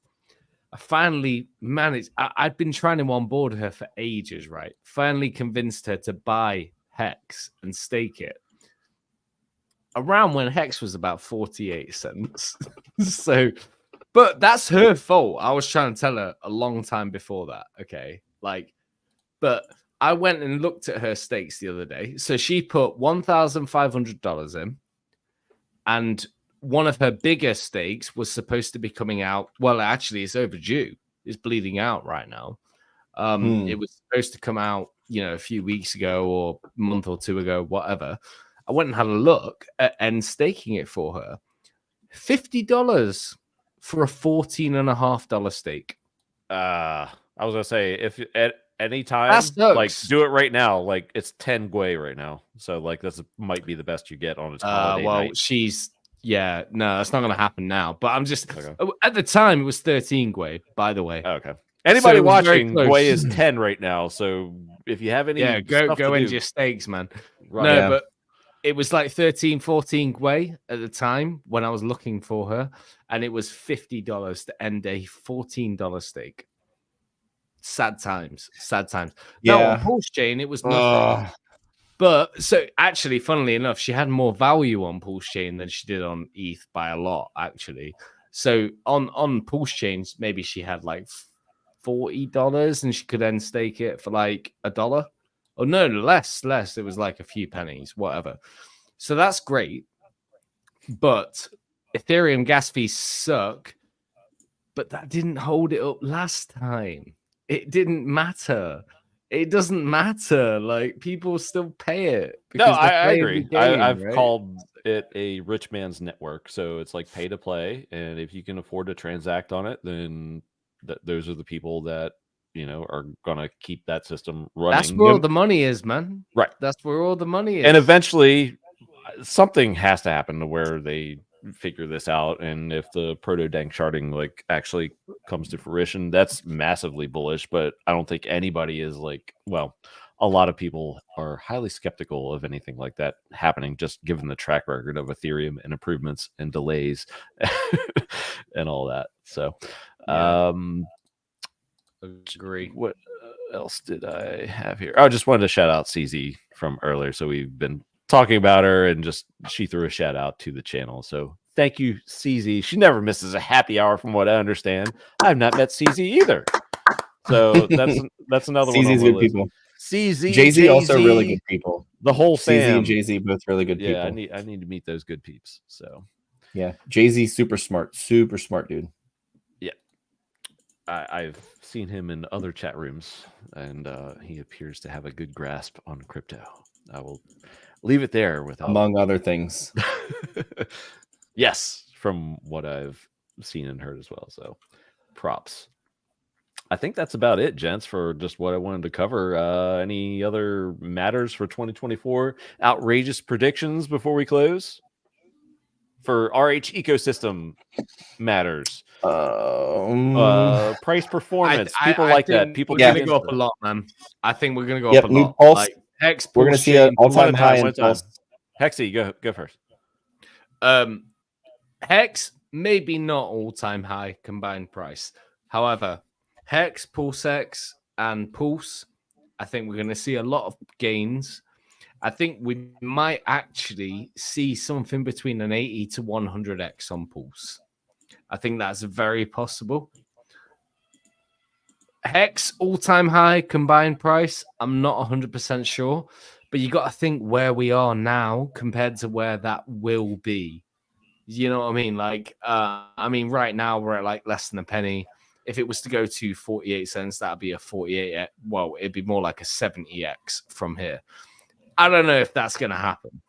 I finally managed. I'd been trying to onboard her for ages, right? Finally convinced her to buy Hex and stake it. Around when Hex was about 48 cents. So, but that's her fault. I was trying to tell her a long time before that. Okay. But I went and looked at her stakes the other day. So she put $1,500 in, and one of her bigger stakes was supposed to be coming out. Well, actually, it's overdue. It's bleeding out right now. It was supposed to come out, a few weeks ago or a month or two ago, whatever. I went and had a look at and staking it for her. $50 for a $14.50 stake. I was gonna say, if at any time, That sucks. like do it right now. Like it's 10 Gwei right now, so like that's might be the best you get on its holiday night. No, that's not gonna happen now. But I'm just Okay. at the time it was 13 Gwei, by the way. Okay. Anybody it was very watching, close. Gwei is 10 right now. So if you have any, go to into do, your stakes, man. right. No, Yeah. but it was like 13, 14 Gwei at the time when I was looking for her, and it was $50 to end a $14 stake. Sad times. No, on Pulse Chain, it was nothing. But so actually, funnily enough, she had more value on Pulse Chain than she did on ETH by a lot, actually. So on Pulse Chains, maybe she had like $40 and she could then stake it for like $1. Oh no, less. It was like a few pennies, whatever. So that's great. But Ethereum gas fees suck. But that didn't hold it up last time. It didn't matter. It doesn't matter. Like people still pay it. No, because they're I playing agree. the game, I've right? called it a rich man's network. So it's like pay to play. And if you can afford to transact on it, then those are the people that, are going to keep that system running. That's where all the money is, man. Right. That's where all the money is. And eventually something has to happen to where they figure this out. And if the proto dank sharding like actually comes to fruition, that's massively bullish. But I don't think anybody is like, well, a lot of people are highly skeptical of anything like that happening, just given the track record of Ethereum and improvements and delays and all that. So, agree. What else did I have here? I just wanted to shout out CZ from earlier. So we've been talking about her, and just she threw a shout out to the channel. So thank you, CZ. She never misses a happy hour, from what I understand. I've not met CZ either. So that's another one. CZ's good people. CZ, Jay-Z also really good people. The whole fam. CZ and Jay-Z both really good people. Yeah, I need to meet those good peeps. So yeah, Jay-Z super smart dude. Yeah, I've seen him in other chat rooms, and he appears to have a good grasp on crypto. I will leave it there without among other things. Yes, from what I've seen and heard as well. So props. I think that's about it, gents, for just what I wanted to cover. Any other matters for 2024? Outrageous predictions before we close? For RH ecosystem matters. Price performance. People like that. People we're gonna go up a lot, man. I think we're gonna go up a new lot. pulse. Like Hex, We're gonna pulse see an chain, all-time high one in time. pulse. Hexy, go first. Hex maybe not all-time high combined price. However, Hex, Pulse X, and Pulse, I think we're going to see a lot of gains. I think we might actually see something between an 80 to 100x on Pulse. I think that's very possible. Hex all-time high combined price, I'm not 100% sure, but you got to think where we are now compared to where that will be. You know what I mean? Like, right now we're at like less than a penny. If it was to go to 48 cents, that'd be a 48. Well, it'd be more like a 70x from here. I don't know if that's going to happen,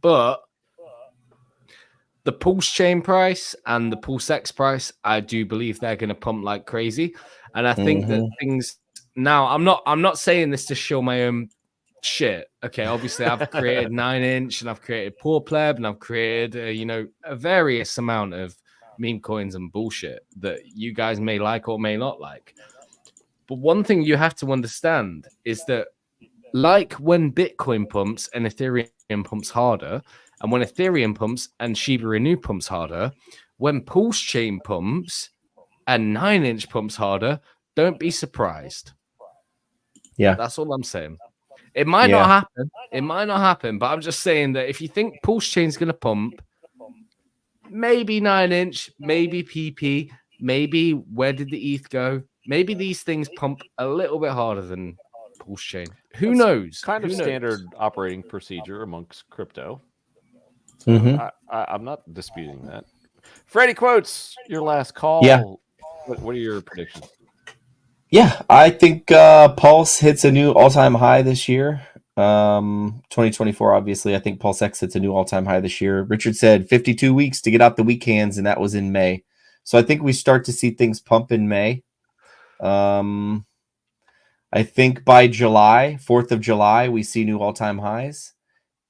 but the Pulse chain price and the Pulse X price, I do believe they're going to pump like crazy. And I think that things now, I'm not saying this to show my own shit. Okay, obviously I've created 9-inch and I've created Poor Pleb and I've created a various amount of meme coins and bullshit that you guys may like or may not like. But one thing you have to understand is that, like when Bitcoin pumps and Ethereum pumps harder, and when Ethereum pumps and Shiba Inu pumps harder, when Pulse Chain pumps and 9-inch pumps harder, don't be surprised. Yeah, that's all I'm saying. It might not happen. It might not happen, but I'm just saying that if you think Pulse Chain's going to pump, maybe 9-inch, maybe PP, maybe where did the ETH go? Maybe these things pump a little bit harder than Pulse Chain. Who knows? Kind of Who standard knows? operating procedure amongst crypto. So I'm not disputing that. Freddie Quotes, your last call. Yeah. What are your predictions? Yeah, I think Pulse hits a new all-time high this year. 2024, obviously. I think Pulse X hits a new all-time high this year. Richard said 52 weeks to get out the weak hands, and that was in May. So I think we start to see things pump in May. I think by July, 4th of July, we see new all-time highs.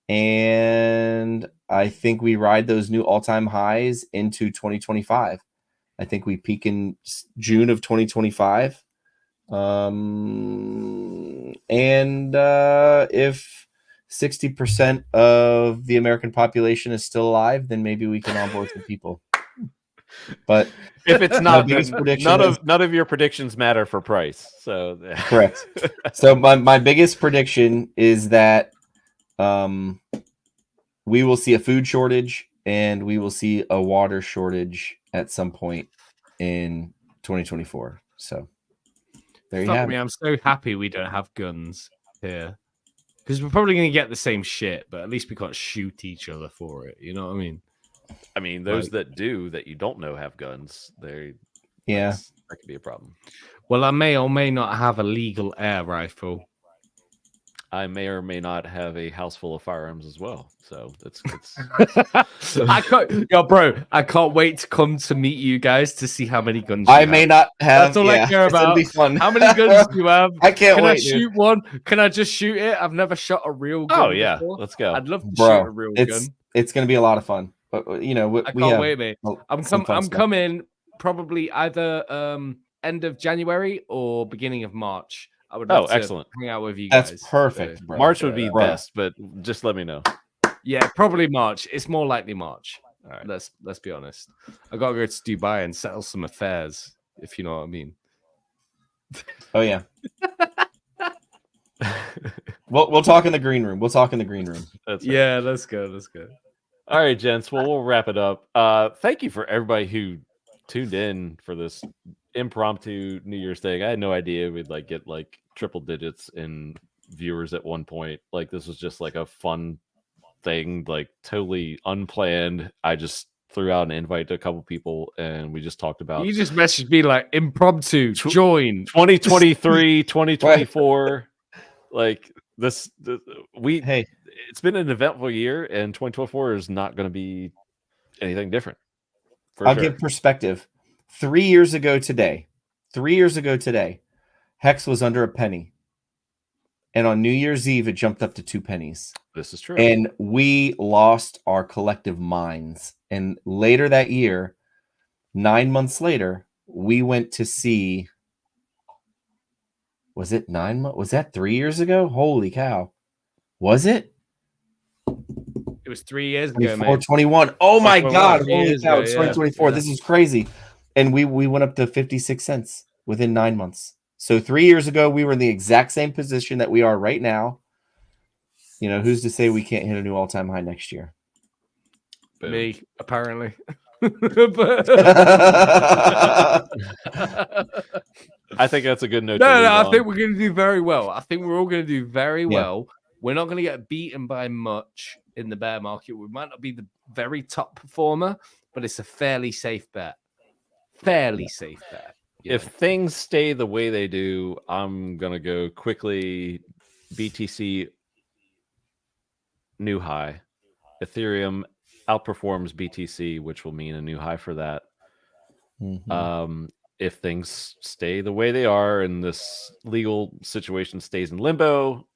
And I think we ride those new all-time highs into 2025. I think we peak in June of 2025. And if 60% of the American population is still alive, then maybe we can onboard some people. But if it's not, none of your predictions matter for price. So correct. So my biggest prediction is that we will see a food shortage and we will see a water shortage at some point in 2024. So there you have it. I'm so happy we don't have guns here, because we're probably going to get the same shit, but at least we can't shoot each other for it. You know what I mean? I mean, those that do, that you don't know have guns, that could be a problem. Well, I may or may not have a legal air rifle. I may or may not have a house full of firearms as well. So it's I can't wait to come to meet you guys to see how many guns I may not have. That's all I care about. Be fun. How many guns do you have? I can't wait. Can I shoot one? Can I just shoot it? I've never shot a real gun. Oh yeah, before. Let's go. I'd love to shoot a real gun. It's going to be a lot of fun. But I can't wait, mate. I'm coming probably either end of January or beginning of March. I would love to excellent. hang out with you guys. That's perfect. So, bro. March would be best, but just let me know. Yeah, probably March. It's more likely March. All right. Let's be honest. I gotta go to Dubai and settle some affairs, if you know what I mean. Oh yeah. We'll talk in the green room. That's yeah, let's go. All right, gents. Well, we'll wrap it up. Thank you for everybody who tuned in for this impromptu New Year's thing. I had no idea we'd get triple digits in viewers at one point. This was just a fun thing, totally unplanned. I just threw out an invite to a couple people and we just talked about. You just messaged me impromptu join 2023, 2024. It's been an eventful year, and 2024 is not going to be anything different. I'll give perspective. 3 years ago today, Hex was under a penny. And on New Year's Eve, it jumped up to 2 pennies. This is true. And we lost our collective minds. And later that year, 9 months later, we went to see. Was it 9 months? Was that 3 years ago? Holy cow! Was it? It was 3 years ago, 24, mate. 21. Oh my 21, God! 3 Holy years cow! ago, It's yeah, 2024. yeah. This is crazy. And we went up to 56 cents within 9 months. So 3 years ago, we were in the exact same position that we are right now. You know, who's to say we can't hit a new all-time high next year? Boom. Me, apparently. I think that's a good note. No, to leave I on. think we're going to do very well. I think we're all going to do very Yeah. well. We're not going to get beaten by much in the bear market. We might not be the very top performer, but it's a fairly safe bet. Fairly safe bet. If things stay the way they do, I'm gonna go quickly. BTC new high. Ethereum outperforms BTC, which will mean a new high for that. If things stay the way they are and this legal situation stays in limbo,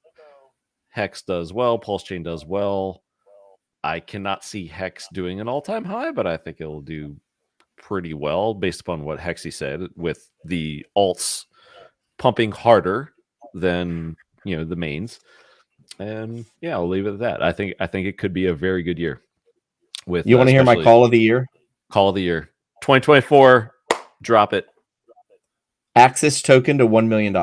Hex does well, Pulse Chain does well. I cannot see Hex doing an all-time high, but I think it'll do pretty well based upon what Hexy said, with the alts pumping harder than the mains. And yeah, I'll leave it at that. I think it could be a very good year. With you want to hear my call of the year? Call of the year 2024. Drop it. Axis token to $1 million.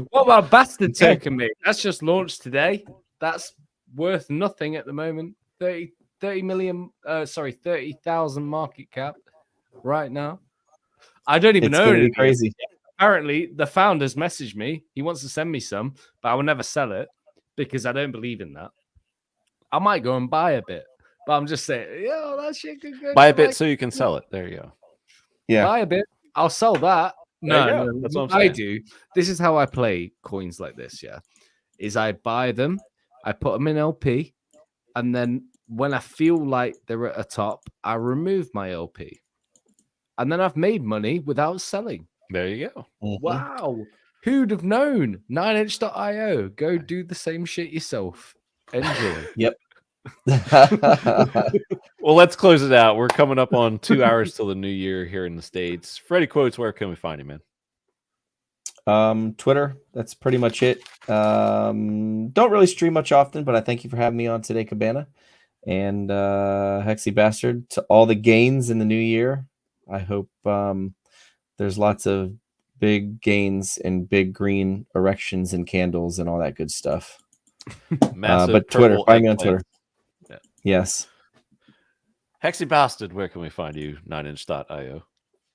What about Bastard Token, mate? That's just launched today. That's worth nothing at the moment. 30,000 market cap right now. I don't even know. It's gonna be crazy. Apparently, the founders messaged me. He wants to send me some, but I will never sell it because I don't believe in that. I might go and buy a bit, but I'm just saying, that shit could go. Buy a bit so you can sell it. There you go. Yeah, buy a bit. I'll sell that. No, that's what I'm I saying. do. This is how I play coins like this. Yeah, is I buy them, I put them in LP, and then when I feel like they're at a top, I remove my LP, and then I've made money without selling. There you go. Wow, who'd have known? 9inch.io. Go do the same shit yourself. Enjoy. Yep. Well, let's close it out. We're coming up on 2 hours till the new year here in the States. Freddie Quotes, where can we find you, man? Twitter. That's pretty much it. Don't really stream much often, but I thank you for having me on today, Cabana. And Hexy Bastard, to all the gains in the new year. I hope there's lots of big gains and big green erections and candles and all that good stuff. But Twitter, find me on Twitter. Yeah. Yes. Hexy Bastard, where can we find you? 9inch.io.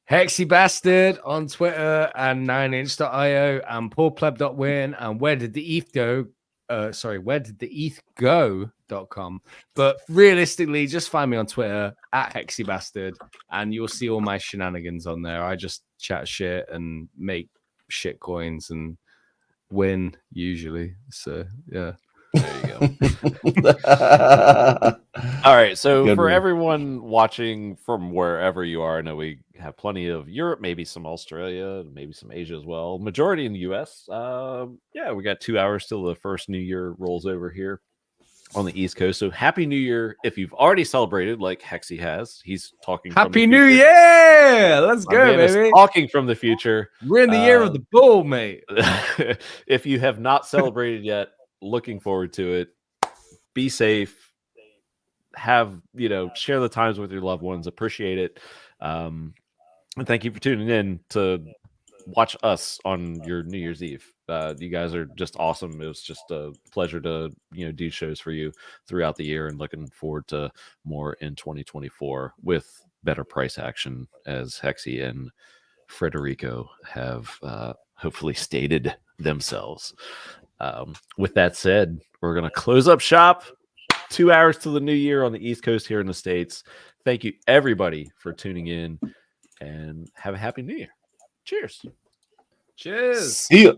Hexy Bastard on Twitter and 9inch.io and poorpleb.win and where did the ETH go? Where did the ETH go.com. But realistically, just find me on Twitter at Hexy Bastard and you'll see all my shenanigans on there. I just chat shit and make shit coins and win usually. So yeah. There you go. All right. So Good for one. everyone watching from wherever you are, I know we have plenty of Europe, maybe some Australia, maybe some Asia as well. Majority in the US. We got 2 hours till the first New Year rolls over here on the East Coast. So happy New Year if you've already celebrated, like Hexy has. He's talking. Happy New Year! Let's go, baby. Talking from the future. We're in the year of the bull, mate. If you have not celebrated yet, looking forward to it. Be safe. Share the times with your loved ones. Appreciate it. And thank you for tuning in to watch us on your New Year's Eve. You guys are just awesome. It was just a pleasure to do shows for you throughout the year, and looking forward to more in 2024 with better price action, as Hexy and Frederico have hopefully stated themselves. With that said, we're going to close up shop. 2 hours to the new year on the East Coast here in the States. Thank you, everybody, for tuning in, and have a happy new year. Cheers. Cheers. See ya.